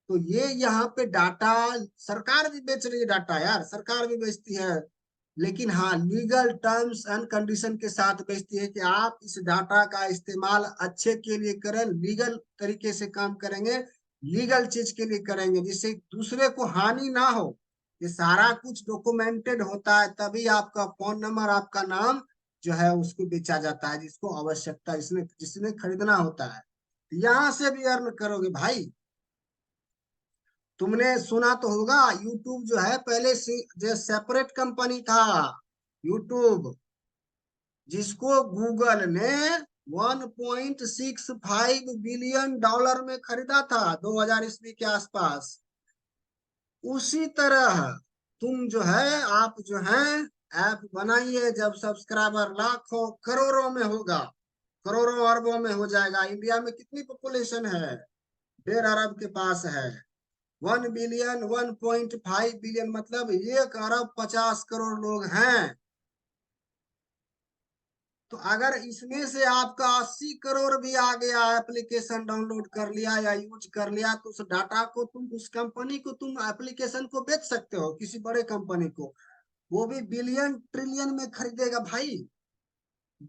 तो ये यहाँ पे डाटा सरकार भी बेच रही है, डाटा यार सरकार भी बेचती है। लेकिन हाँ, लीगल टर्म्स एंड कंडीशन के साथ बेचती है कि आप इस डाटा का इस्तेमाल अच्छे के लिए करें, लीगल तरीके से काम करेंगे, लीगल चीज के लिए करेंगे, जिससे दूसरे को हानि ना हो। ये सारा कुछ डॉक्यूमेंटेड होता है, तभी आपका फोन नंबर, आपका नाम जो है उसको बेचा जाता है, जिसको आवश्यकता, जिसने जिसने खरीदना होता है। यहाँ से भी अर्न करोगे भाई। तुमने सुना तो होगा, यूट्यूब जो है पहले से जो सेपरेट कंपनी था, यूट्यूब, जिसको गूगल ने 1.65 बिलियन डॉलर में खरीदा था 2000 ईस्वी के आसपास। उसी तरह तुम जो है, आप जो है, ऐप बनाइए। जब सब्सक्राइबर लाखों करोड़ों में होगा, करोड़ों अरबों में हो जाएगा। इंडिया में कितनी पॉपुलेशन है, 1.5 अरब के पास है। 1 बिलियन 1.5 बिलियन मतलब 1 अरब 50 करोड़ लोग हैं। तो अगर इसमें से आपका 80 करोड़ भी आ गया, एप्लीकेशन डाउनलोड कर लिया या यूज कर लिया, तो उस डाटा को तुम, उस कंपनी को तुम एप्लीकेशन को बेच सकते हो किसी बड़े कंपनी को। वो भी बिलियन ट्रिलियन में खरीदेगा भाई,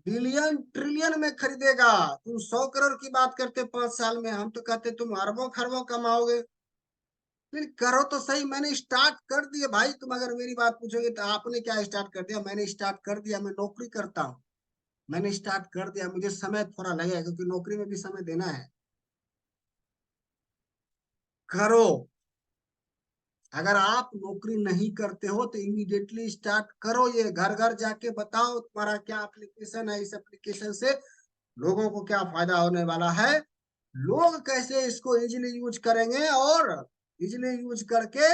बिलियन ट्रिलियन में खरीदेगा। तुम 100 करोड़ की बात करते 5 साल में, हम तो कहते तुम अरबों खरबों कमाओगे। लेकिन करो तो सही, मैंने स्टार्ट कर दिया भाई। तुम अगर मेरी बात पूछोगे तो आपने क्या स्टार्ट कर दिया, मैंने स्टार्ट कर दिया। मैं नौकरी करता हूँ, मैंने स्टार्ट कर दिया। मुझे समय थोड़ा लगेगा क्योंकि नौकरी में भी समय देना है। करो। अगर आप नौकरी नहीं करते हो तो इमीडिएटली स्टार्ट करो। ये घर घर जाके बताओ तुम्हारा क्या एप्लीकेशन है, इस एप्लीकेशन से लोगों को क्या फायदा होने वाला है, लोग कैसे इसको इजीली यूज करेंगे, और इजीली यूज करके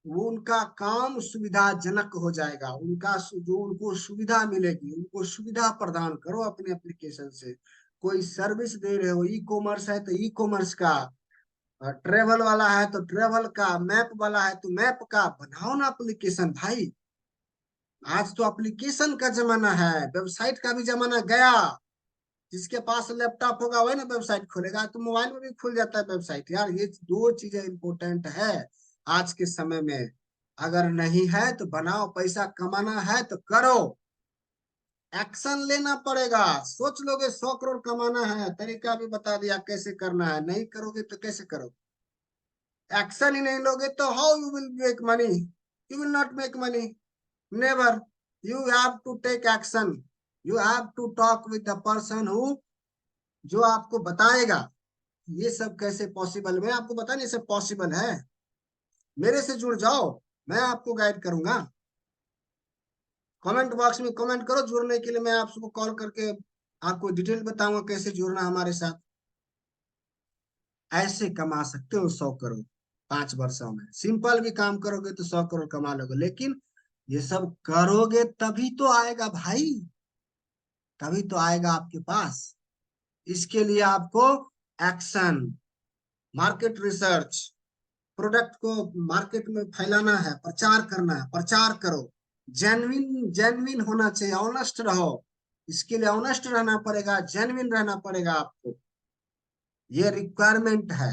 वो उनका काम सुविधाजनक हो जाएगा। उनका जो उनको सुविधा मिलेगी, उनको सुविधा प्रदान करो अपने एप्लीकेशन से। कोई सर्विस दे रहे हो, ई कॉमर्स है तो ई कॉमर्स का, ट्रेवल वाला है तो ट्रेवल का, मैप वाला है तो मैप का, बनाओ ना एप्लीकेशन भाई। आज तो एप्लीकेशन का जमाना है, वेबसाइट का भी जमाना गया। जिसके पास लैपटॉप होगा वही ना वेबसाइट खोलेगा, तो मोबाइल में भी खुल जाता है वेबसाइट। यार ये दो चीजें इंपॉर्टेंट है आज के समय में। अगर नहीं है तो बनाओ, पैसा कमाना है तो करो, एक्शन लेना पड़ेगा। सोच लोगे 100 करोड़ कमाना है, तरीका भी बता दिया कैसे करना है, नहीं करोगे तो कैसे करोगे? एक्शन ही नहीं लोगे तो how you will make money? You will not make money, never. You have to take action, you have to talk with the person who, जो आपको बताएगा ये सब कैसे पॉसिबल। मैं आपको बता नहीं सब पॉसिबल है, मेरे से जुड़ जाओ, मैं आपको गाइड करूंगा। कमेंट बॉक्स में कमेंट करो जुड़ने के लिए, मैं आपको कॉल करके आपको डिटेल बताऊंगा कैसे जुड़ना हमारे साथ। ऐसे कमा सकते हो 100 करोड़ 5 वर्षों में। सिंपल भी काम करोगे तो 100 करोड़ कमा लोगे, लेकिन ये सब करोगे तभी तो आएगा भाई, तभी तो आएगा आपके पास। इसके लिए आपको एक्शन, मार्केट रिसर्च, प्रोडक्ट को मार्केट में फैलाना है, प्रचार करना है, प्रचार करो। जेन्युइन जेन्युइन होना चाहिए, ऑनेस्ट रहो। इसके लिए ऑनेस्ट रहना पड़ेगा, जेन्युइन रहना पड़ेगा आपको। ये रिक्वायरमेंट है।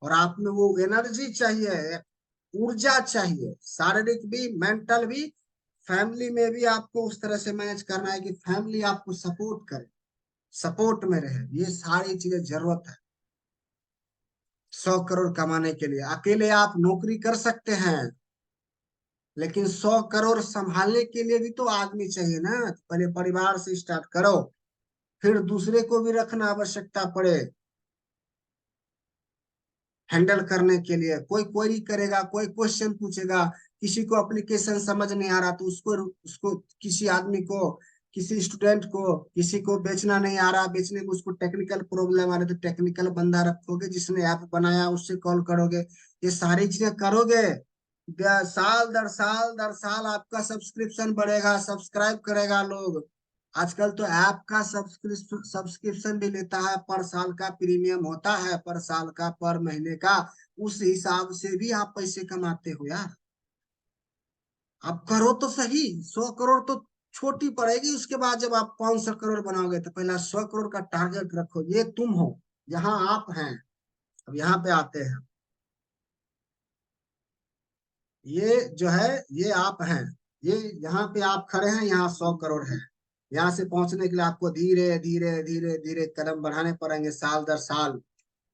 और आप में वो एनर्जी चाहिए, ऊर्जा चाहिए, शारीरिक भी मेंटल भी। फैमिली में भी आपको उस तरह से मैनेज करना है कि फैमिली आपको सपोर्ट करे, सपोर्ट में रहे। ये सारी चीजें जरूरत है 100 करोड़ कमाने के लिए। अकेले आप नौकरी कर सकते हैं, लेकिन 100 करोड़ संभालने के लिए भी तो आदमी चाहिए ना। तो पहले परिवार से स्टार्ट करो, फिर दूसरे को भी रखना आवश्यकता पड़े हैंडल करने के लिए। कोई क्वेरी करेगा, कोई क्वेश्चन पूछेगा, किसी को एप्लीकेशन समझ नहीं आ रहा तो उसको उसको किसी आदमी को, किसी स्टूडेंट को, किसी को बेचना नहीं आ रहा, बेचने में उसको टेक्निकल प्रॉब्लम आ रही तो टेक्निकल बंदा रखोगे जिसने ऐप बनाया, उससे कॉल करोगे। ये सारी चीजें करोगे, साल दर साल दर साल आपका सब्सक्रिप्शन बढ़ेगा, सब्सक्राइब करेगा लोग। आजकल तो ऐप का सब्सक्रिप्शन भी लेता है, पर साल का प्रीमियम होता है, पर साल का, पर महीने का। उस हिसाब से भी आप पैसे कमाते हो यार। आप करो तो सही। 100 करोड़ तो छोटी पड़ेगी, उसके बाद जब आप 500 करोड़ बनाओगे तो पहला 100 करोड़ का टारगेट रखो। ये तुम हो, यहाँ आप हैं। अब यहाँ पे आते हैं, ये जो है ये आप हैं, ये यहाँ पे आप खड़े हैं, यहाँ 100 करोड़ है। यहाँ से पहुंचने के लिए आपको धीरे धीरे धीरे धीरे कदम बढ़ाने पड़ेंगे, साल दर साल।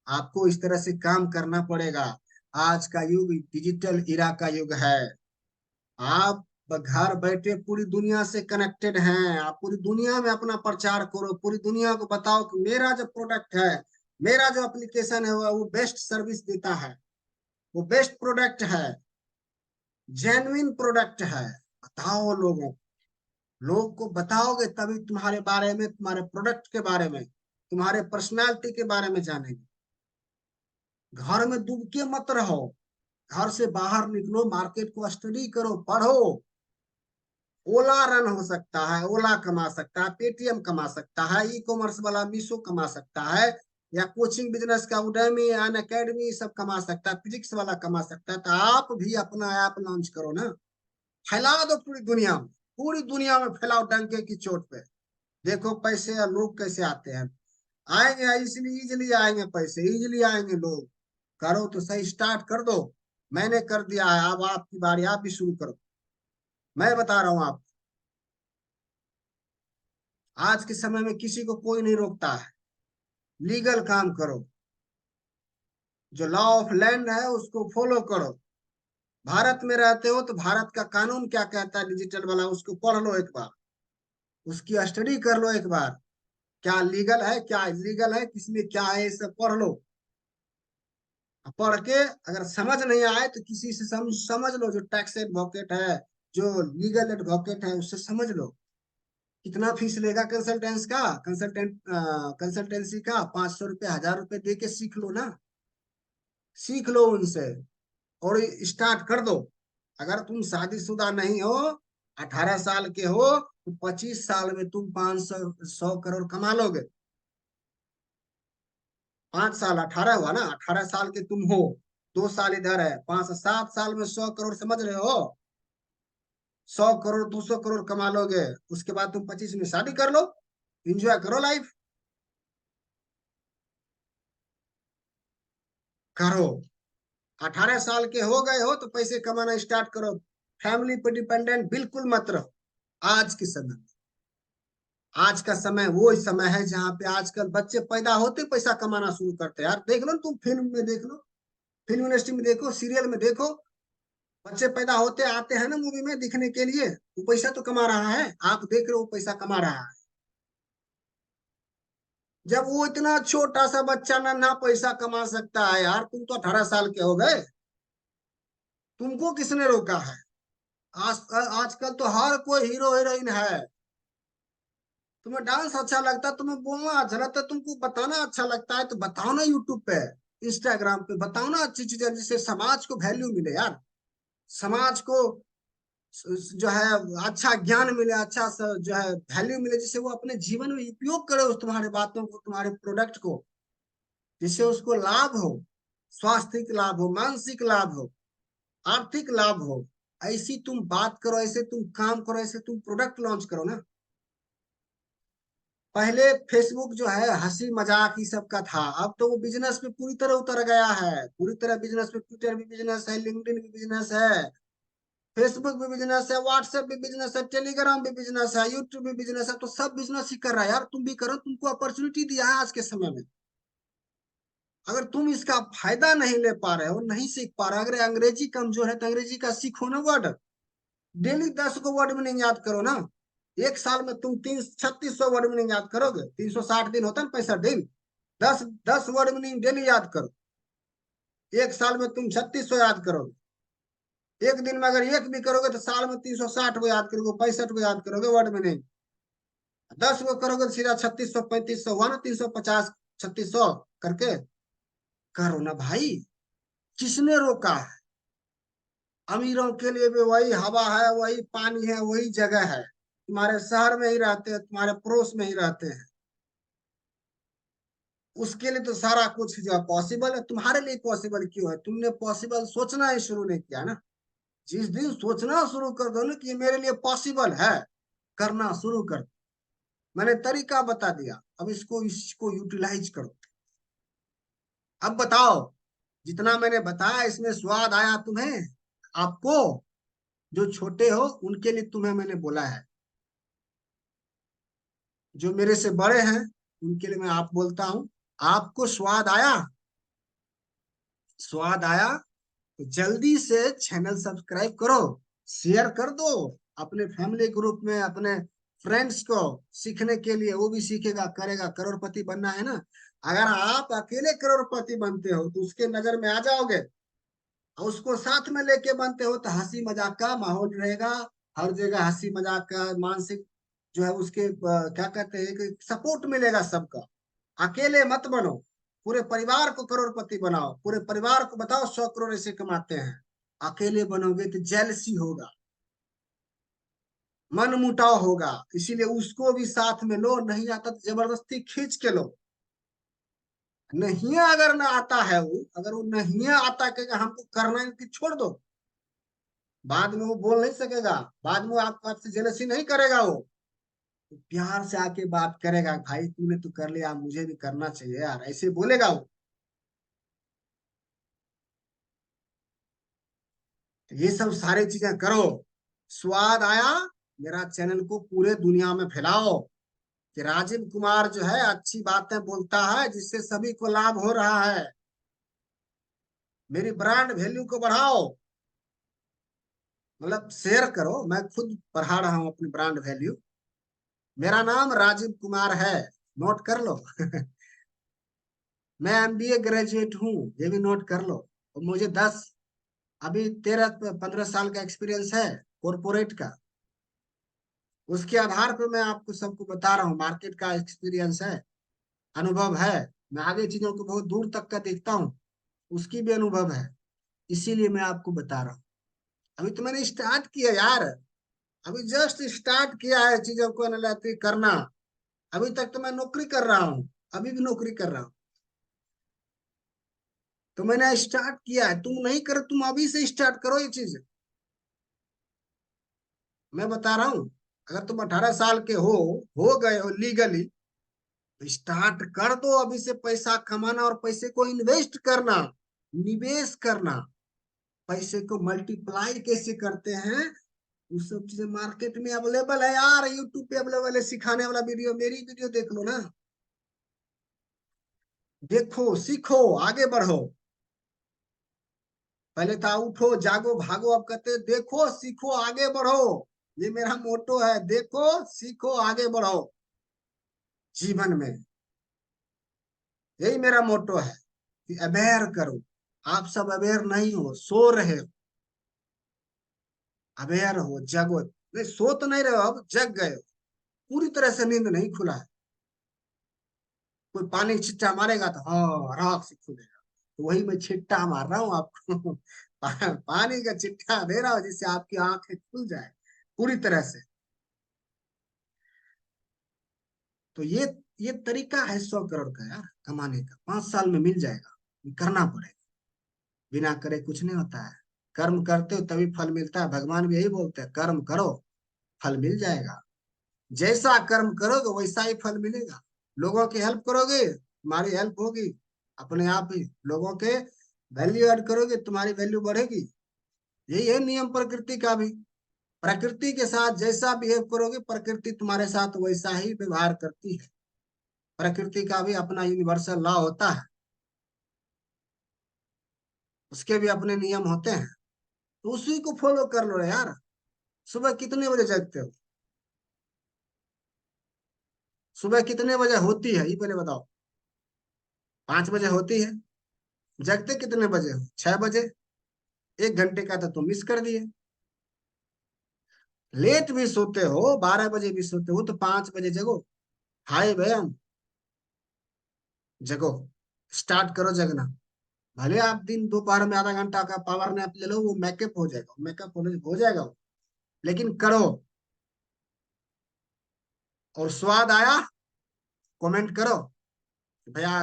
आपको इस तरह से काम करना पड़ेगा। आज का युग डिजिटल इरा का युग है। आप घर बैठे पूरी दुनिया से कनेक्टेड हैं। आप पूरी दुनिया में अपना प्रचार करो, पूरी दुनिया को बताओ कि मेरा जो प्रोडक्ट है, मेरा जो एप्लीकेशन है वो बेस्ट सर्विस देता है, वो बेस्ट प्रोडक्ट है, जेन्युइन प्रोडक्ट है। बताओ लोगों, लोग को बताओगे तभी तुम्हारे बारे में, तुम्हारे प्रोडक्ट के बारे में, तुम्हारे पर्सनालिटी के बारे में जानेंगे। घर में डूब के मत रहो, घर से बाहर निकलो, मार्केट को स्टडी करो, पढ़ो। ओला रन हो सकता है, ओला कमा सकता है, पेटीएम कमा सकता है, ई कॉमर्स वाला मीशो कमा सकता है, या कोचिंग बिजनेस का उडेमी, अन अकेडमी सब कमा सकता है, फिजिक्स वाला कमा सकता है। तो आप भी अपना ऐप लॉन्च करो ना, फैला दो पूरी दुनिया में, पूरी दुनिया में फैलाओ डंके की चोट पे। देखो पैसे या लोग कैसे आते हैं, आएंगे इसलिए, इजिली आएंगे पैसे, इजिली आएंगे लोग। करो तो सही, स्टार्ट कर दो। मैंने कर दिया है, अब आपकी बारी, आप भी शुरू करो। मैं बता रहा हूँ आप, आज के समय में किसी को कोई नहीं रोकता है। लीगल काम करो, जो लॉ ऑफ लैंड है उसको फॉलो करो। भारत में रहते हो तो भारत का कानून क्या कहता है डिजिटल वाला, उसको पढ़ लो एक बार, उसकी स्टडी कर लो एक बार। क्या लीगल है, क्या इलीगल है, किसमें क्या है, ये सब पढ़ लो। पढ़ के अगर समझ नहीं आए तो किसी से समझ लो, जो टैक्स एडवोकेट है, जो लीगल एडवोकेट है, उससे समझ लो। कितना फीस लेगा कंसल्टेंस का, कंसल्टेंसी का 500 रुपये, 1000 रुपये दे के सीख लो ना, सीख लो उनसे और स्टार्ट कर दो। अगर तुम शादीशुदा नहीं हो, 18 साल के हो, तो 25 साल में तुम 500 100 करोड़ कमा लोगे। 5 साल, 18 हुआ ना, 18 साल के तुम हो, 2 साल इधर है, 5 7 साल में 100 करोड़, समझ रहे हो? 100 करोड़, 200 करोड़ कमा लोगे। उसके बाद तुम 25 में शादी कर लो, एंजॉय करो लाइफ। करो, 18 साल के हो गए हो तो पैसे कमाना स्टार्ट करो। फैमिली पे डिपेंडेंट बिल्कुल मत रहो। आज के समय, आज का समय वो समय है जहाँ पे आजकल बच्चे पैदा होते पैसा कमाना शुरू करते हैं। यार देख लो, तुम फिल्म में देख लो, फिल्म इंडस्ट्री में देखो, सीरियल में देखो, बच्चे पैदा होते आते हैं ना मूवी में दिखने के लिए, वो पैसा तो कमा रहा है। आप देख रहे हो, वो पैसा कमा रहा है। जब वो इतना छोटा सा बच्चा नन्हा पैसा कमा सकता है, यार तुम तो 18 साल के हो गए, तुमको किसने रोका है? आजकल तो हर कोई हीरो हीरोइन है। तुम्हें डांस अच्छा लगता है, तुम्हें बोलना अच्छा लगता है, तुमको बताना अच्छा लगता है, तो बताओ ना यूट्यूब पे, इंस्टाग्राम पे बताओ ना अच्छी चीजें, जिससे समाज को वैल्यू मिले यार। समाज को जो है अच्छा ज्ञान मिले, अच्छा जो है वैल्यू मिले, जिससे वो अपने जीवन में उपयोग करे उस तुम्हारे बातों को, तुम्हारे प्रोडक्ट को, जिससे उसको लाभ हो, स्वास्थ्य लाभ हो, मानसिक लाभ हो, आर्थिक लाभ हो। ऐसी तुम बात करो, ऐसे तुम काम करो, ऐसे तुम प्रोडक्ट लॉन्च करो ना। पहले फेसबुक जो है हंसी मजाक ही सबका था, अब तो वो बिजनेस में पूरी तरह उतर गया है, पूरी तरह बिजनेस में। ट्विटर भी बिजनेस है, लिंक्डइन भी बिजनेस है, फेसबुक भी बिजनेस है, व्हाट्सएप भी बिजनेस है, टेलीग्राम भी बिजनेस है, यूट्यूब भी बिजनेस है। तो सब बिजनेस ही कर रहा है यार, तुम भी करो, तुमको अपॉर्चुनिटी दिया है आज के समय में। अगर तुम इसका फायदा नहीं ले पा रहे हो, नहीं सीख पा रहे, अगर अंग्रेजी कमजोर है तो अंग्रेजी का सीखो ना वर्ड। डेली 10 को वर्ड मीनिंग याद करो ना। एक साल में तुम 3600 वर्ड मीनिंग याद करोगे, 360 दिन होता है ना, 65 दिन। 10 10 वर्ड मीनिंग डेली याद करो, एक साल में तुम 3600 याद करोगे। एक दिन में अगर एक भी करोगे तो साल में 360 को याद करोगे, 65 को याद करोगे वर्ड मीनिंग। 10 को करोगे तो सीधा 3600 3500 हुआ ना, 350 3600 करके। करो ना भाई, किसने रोका है? अमीरों के लिए भी वही हवा है, वही पानी है, वही जगह है। तुम्हारे शहर में ही रहते हैं, तुम्हारे पड़ोस में ही रहते हैं। उसके लिए तो सारा कुछ जो पॉसिबल है, तुम्हारे लिए पॉसिबल क्यों है? तुमने पॉसिबल सोचना ही शुरू नहीं किया ना। जिस दिन सोचना शुरू कर दो ना कि ये मेरे लिए पॉसिबल है, करना शुरू कर दो। मैंने तरीका बता दिया, अब इसको इसको यूटिलाइज करो। अब बताओ, जितना मैंने बताया इसमें स्वाद आया तुम्हें? आपको, जो छोटे हो उनके लिए तुम्हें मैंने बोला है, जो मेरे से बड़े हैं उनके लिए मैं आप बोलता हूं। आपको स्वाद आया? स्वाद आया तो जल्दी से चैनल सब्सक्राइब करो, शेयर कर दो अपने फैमिली ग्रुप में, अपने फ्रेंड्स को, सीखने के लिए। वो भी सीखेगा, करेगा, करोड़पति बनना है ना। अगर आप अकेले करोड़पति बनते हो तो उसके नजर में आ जाओगे, और उसको साथ में लेके बनते हो तो हंसी मजाक का माहौल रहेगा। हर जगह हंसी मजाक का मानसिक जो है उसके क्या कहते हैं कि सपोर्ट मिलेगा सबका। अकेले मत बनो, पूरे परिवार को करोड़पति बनाओ, पूरे परिवार को बताओ 100 करोड़ ऐसे कमाते हैं। अकेले बनोगे तो जेलसी होगा, मन मुटाव होगा, इसीलिए उसको भी साथ में लो, नहीं आता तो जबरदस्ती खींच के लो। नहीं अगर ना आता है वो, अगर वो नहीं आता कहेगा हमको करना है कि छोड़ दो, बाद में वो बोल नहीं सकेगा, बाद में वो आपसे जेलसी नहीं करेगा वो, तो प्यार से आके बात करेगा, भाई तूने तो कर लिया मुझे भी करना चाहिए यार, ऐसे बोलेगा वो। तो ये सब सारी चीजें करो। स्वाद आया, मेरा चैनल को पूरे दुनिया में फैलाओ कि राजीव कुमार जो है अच्छी बातें बोलता है जिससे सभी को लाभ हो रहा है। मेरी ब्रांड वैल्यू को बढ़ाओ, मतलब शेयर करो, मैं खुद बढ़ा रहा हूँ अपनी ब्रांड वैल्यू। मेरा नाम राजीव कुमार है, नोट कर लो। मैं एमबीए ग्रेजुएट हूँ, ये भी नोट कर लो। और मुझे 13 15 साल का एक्सपीरियंस है कॉरपोरेट का। उसके आधार पर मैं आपको सबको बता रहा हूँ, मार्केट का एक्सपीरियंस है, अनुभव है। मैं आगे चीजों को बहुत दूर तक का देखता हूँ, उसकी भी अनुभव है, इसीलिए मैं आपको बता रहा हूँ। अभी तो मैंने स्टार्ट किया यार, अभी जस्ट स्टार्ट किया है चीजों को एनालिसिस करना। अभी तक तो मैं नौकरी कर रहा हूँ, अभी भी नौकरी कर रहा हूँ। तो मैंने स्टार्ट किया है, तुम नहीं करो, तुम अभी से स्टार्ट करो ये चीज। मैं बता रहा हूँ, अगर तुम 18 साल के हो गए हो लीगली, तो स्टार्ट कर दो अभी से पैसा कमाना, और पैसे को इन्वेस्ट करना, निवेश करना। पैसे को मल्टीप्लाई कैसे करते हैं, वो सब चीजें मार्केट में अवेलेबल है यार, यूट्यूब पे अवेलेबल है सिखाने वाला वीडियो, मेरी वीडियो देख लो ना। देखो सीखो, आगे बढ़ो। पहले था उठो जागो भागो, अब कहते हैं देखो सीखो आगे बढ़ो। ये मेरा मोटो है, देखो सीखो आगे बढ़ो जीवन में। यही मेरा मोटो है कि अवेयर करो। आप सब अवेयर नहीं हो, सो रहे हो। अवेयर हो, जगो, नहीं सो तो नहीं रहे हो, अब जग गए हो, पूरी तरह से नींद नहीं खुला है। कोई पानी की छिट्टा मारेगा तो हाँ आराम से खुलेगा, तो वही मैं छिट्टा मार रहा हूँ आपको। पानी का छिट्टा दे रहा हूँ जिससे आपकी आंखें खुल जाए पूरी तरह से। तो ये तरीका है 100 करोड़ का यार कमाने का, 5 साल में मिल जाएगा। ये करना पड़ेगा, बिना करे कुछ नहीं होता है। कर्म करते हो तभी फल मिलता है, भगवान भी यही बोलते हैं, कर्म करो फल मिल जाएगा। जैसा कर्म करोगे वैसा ही फल मिलेगा। लोगों की हेल्प करोगे तुम्हारी हेल्प होगी, अपने आप ही लोगों के वैल्यू ऐड करोगे तुम्हारी वैल्यू बढ़ेगी। यही है नियम प्रकृति का भी। प्रकृति के साथ जैसा बिहेव करोगे प्रकृति तुम्हारे साथ वैसा ही व्यवहार करती है। प्रकृति का भी अपना यूनिवर्सल लॉ होता है, उसके भी अपने नियम होते हैं, तो उसी को फॉलो कर लो यार। सुबह कितने बजे जगते हो, सुबह कितने बजे होती है ये पहले बताओ। 5 बजे होती है, जगते कितने बजे हो, 6 बजे। 1 घंटे का तो तुम मिस कर दिए। लेट भी सोते हो, 12 बजे भी सोते हो, तो 5 बजे जगो। हाय व्यायाम, जगो, स्टार्ट करो जगना। भले आप दिन दोपहर में आधा घंटा का पावर नैप ले लो, वो मेकअप हो जाएगा, मेकअप हो जाएगा वो, लेकिन करो। और स्वाद आया, कमेंट करो कि भैया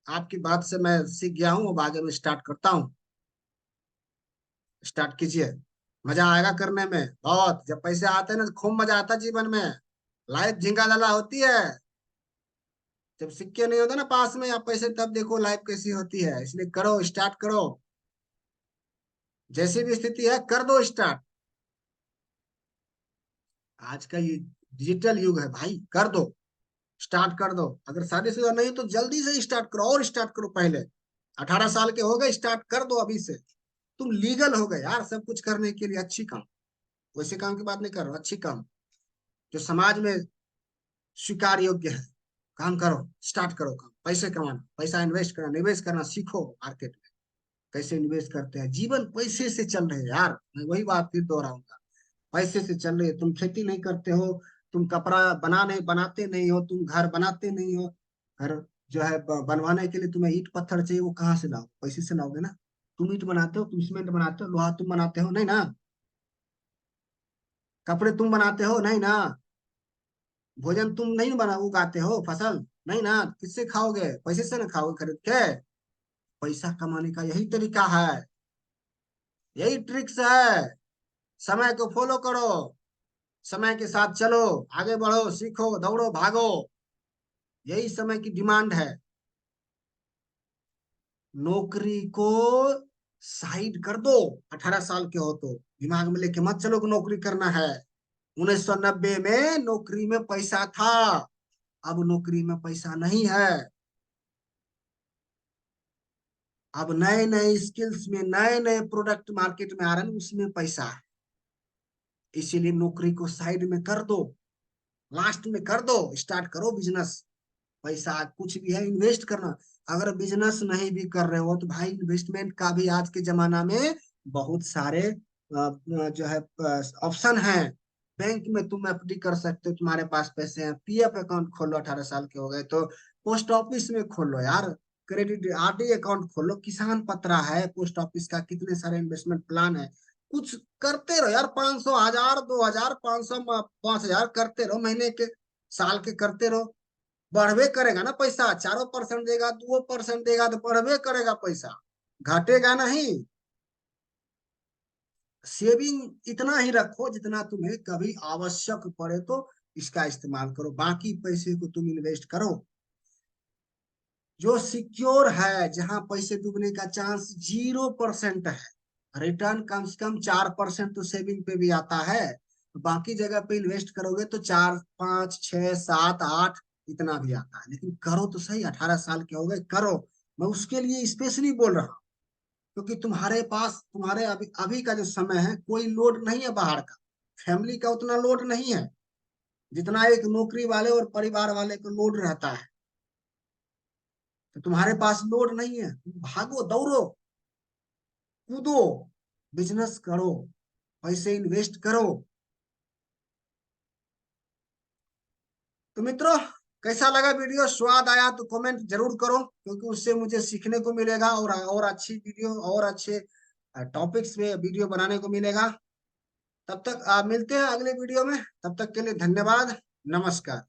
आपकी बात से मैं सीख गया हूँ, अब आगे मैं स्टार्ट करता हूँ। स्टार्ट कीजिए, मजा आएगा करने में बहुत। जब पैसे आते हैं ना तो खूब मजा आता है जीवन में। लाइफ झिंगा लाला होती है, जब सिक्के नहीं होते ना पास में या पैसे, तब देखो लाइफ कैसी होती है। इसलिए करो, स्टार्ट करो, जैसी भी स्थिति है कर दो स्टार्ट। आज का ये डिजिटल युग है भाई, कर दो, स्टार्ट कर दो। अगर शादीशुदा नहीं तो जल्दी से स्टार्ट करो, और स्टार्ट करो पहले। 18 साल के हो गए, स्टार्ट कर दो अभी से। तुम लीगल हो गए यार सब कुछ करने के लिए, अच्छी काम। वैसे काम की बात नहीं कर रहा, अच्छी काम जो समाज में स्वीकार योग्य है। काम करो, स्टार्ट करो काम, पैसे कमाना, पैसा इन्वेस्ट करना, निवेश करना सीखो मार्केट में। कैसे इन्वेस्ट करते हैं, जीवन पैसे से चल रहे है यार, मैं वही बात फिर दोहराऊंगा। पैसे से चल रही है। तुम खेती नहीं करते हो, तुम कपड़ा बनाते नहीं हो, तुम घर बनाते नहीं हो। घर जो है बनवाने के लिए तुम्हें ईट पत्थर चाहिए, वो कहाँ से लाओ, पैसे से लाओगे ना। तुम ईट बनाते हो, तुम सीमेंट बनाते हो, लोहा तुम बनाते हो नहीं ना। कपड़े तुम बनाते हो नहीं ना। भोजन तुम नहीं बना उगाते हो, फसल नहीं ना, किससे खाओगे? पैसे से ना खाओगे खरीद के। पैसा कमाने का यही तरीका है, यही ट्रिक्स है। समय को फॉलो करो, समय के साथ चलो, आगे बढ़ो, सीखो, दौड़ो, भागो। यही समय की डिमांड है। नौकरी को साइड कर दो। 18 साल के हो तो दिमाग में लेके मत चलो कि नौकरी करना है। 1990 में नौकरी में पैसा था, अब नौकरी में पैसा नहीं है। अब नए नए स्किल्स में नए नए प्रोडक्ट मार्केट में आ रहे हैं, उसमें पैसा है। इसीलिए नौकरी को साइड में कर दो, लास्ट में कर दो, स्टार्ट करो बिजनेस। पैसा कुछ भी है, इन्वेस्ट करना। अगर बिजनेस नहीं भी कर रहे हो तो भाई इन्वेस्टमेंट का भी आज के जमाना में बहुत सारे जो है ऑप्शन है। बैंक में तुम एफडी कर सकते हो, तुम्हारे पास पैसे हैं, पीएफ अकाउंट खोलो, 18 साल के हो गए तो पोस्ट ऑफिस में खोलो यार, क्रेडिट आरडी अकाउंट खोलो, किसान पत्रा है पोस्ट ऑफिस का, कितने सारे इन्वेस्टमेंट प्लान है। कुछ करते रहो यार, 500, 1000, 2000, 500, 5000 करते रहो, महीने के, साल के करते रहो। बढ़वे करेगा ना पैसा, 4% देगा, 2% देगा तो बढ़वे करेगा पैसा, घटेगा नहीं। सेविंग इतना ही रखो जितना तुम्हें कभी आवश्यक पड़े तो इसका इस्तेमाल करो, बाकी पैसे को तुम इन्वेस्ट करो। जो सिक्योर है, जहां पैसे डूबने का चांस 0% है, रिटर्न कम से कम 4% तो सेविंग पे भी आता है। बाकी जगह पे इन्वेस्ट करोगे तो 4, 5, 6, 7, 8 इतना भी आता है। लेकिन करो तो सही, 18 साल के हो गए, करो। मैं उसके लिए स्पेशली बोल रहा हूँ, क्योंकि तुम्हारे पास, तुम्हारे अभी अभी का जो समय है, कोई लोड नहीं है बाहर का, फैमिली का उतना लोड नहीं है जितना एक नौकरी वाले और परिवार वाले को लोड रहता है। तो तुम्हारे पास लोड नहीं है, भागो, दौड़ो, कूदो, बिजनेस करो, पैसे इन्वेस्ट करो। तो मित्रों, कैसा लगा वीडियो? स्वाद आया तो कमेंट जरूर करो, क्योंकि उससे मुझे सीखने को मिलेगा और अच्छी वीडियो और अच्छे टॉपिक्स पे वीडियो बनाने को मिलेगा। तब तक मिलते हैं अगले वीडियो में, तब तक के लिए धन्यवाद, नमस्कार।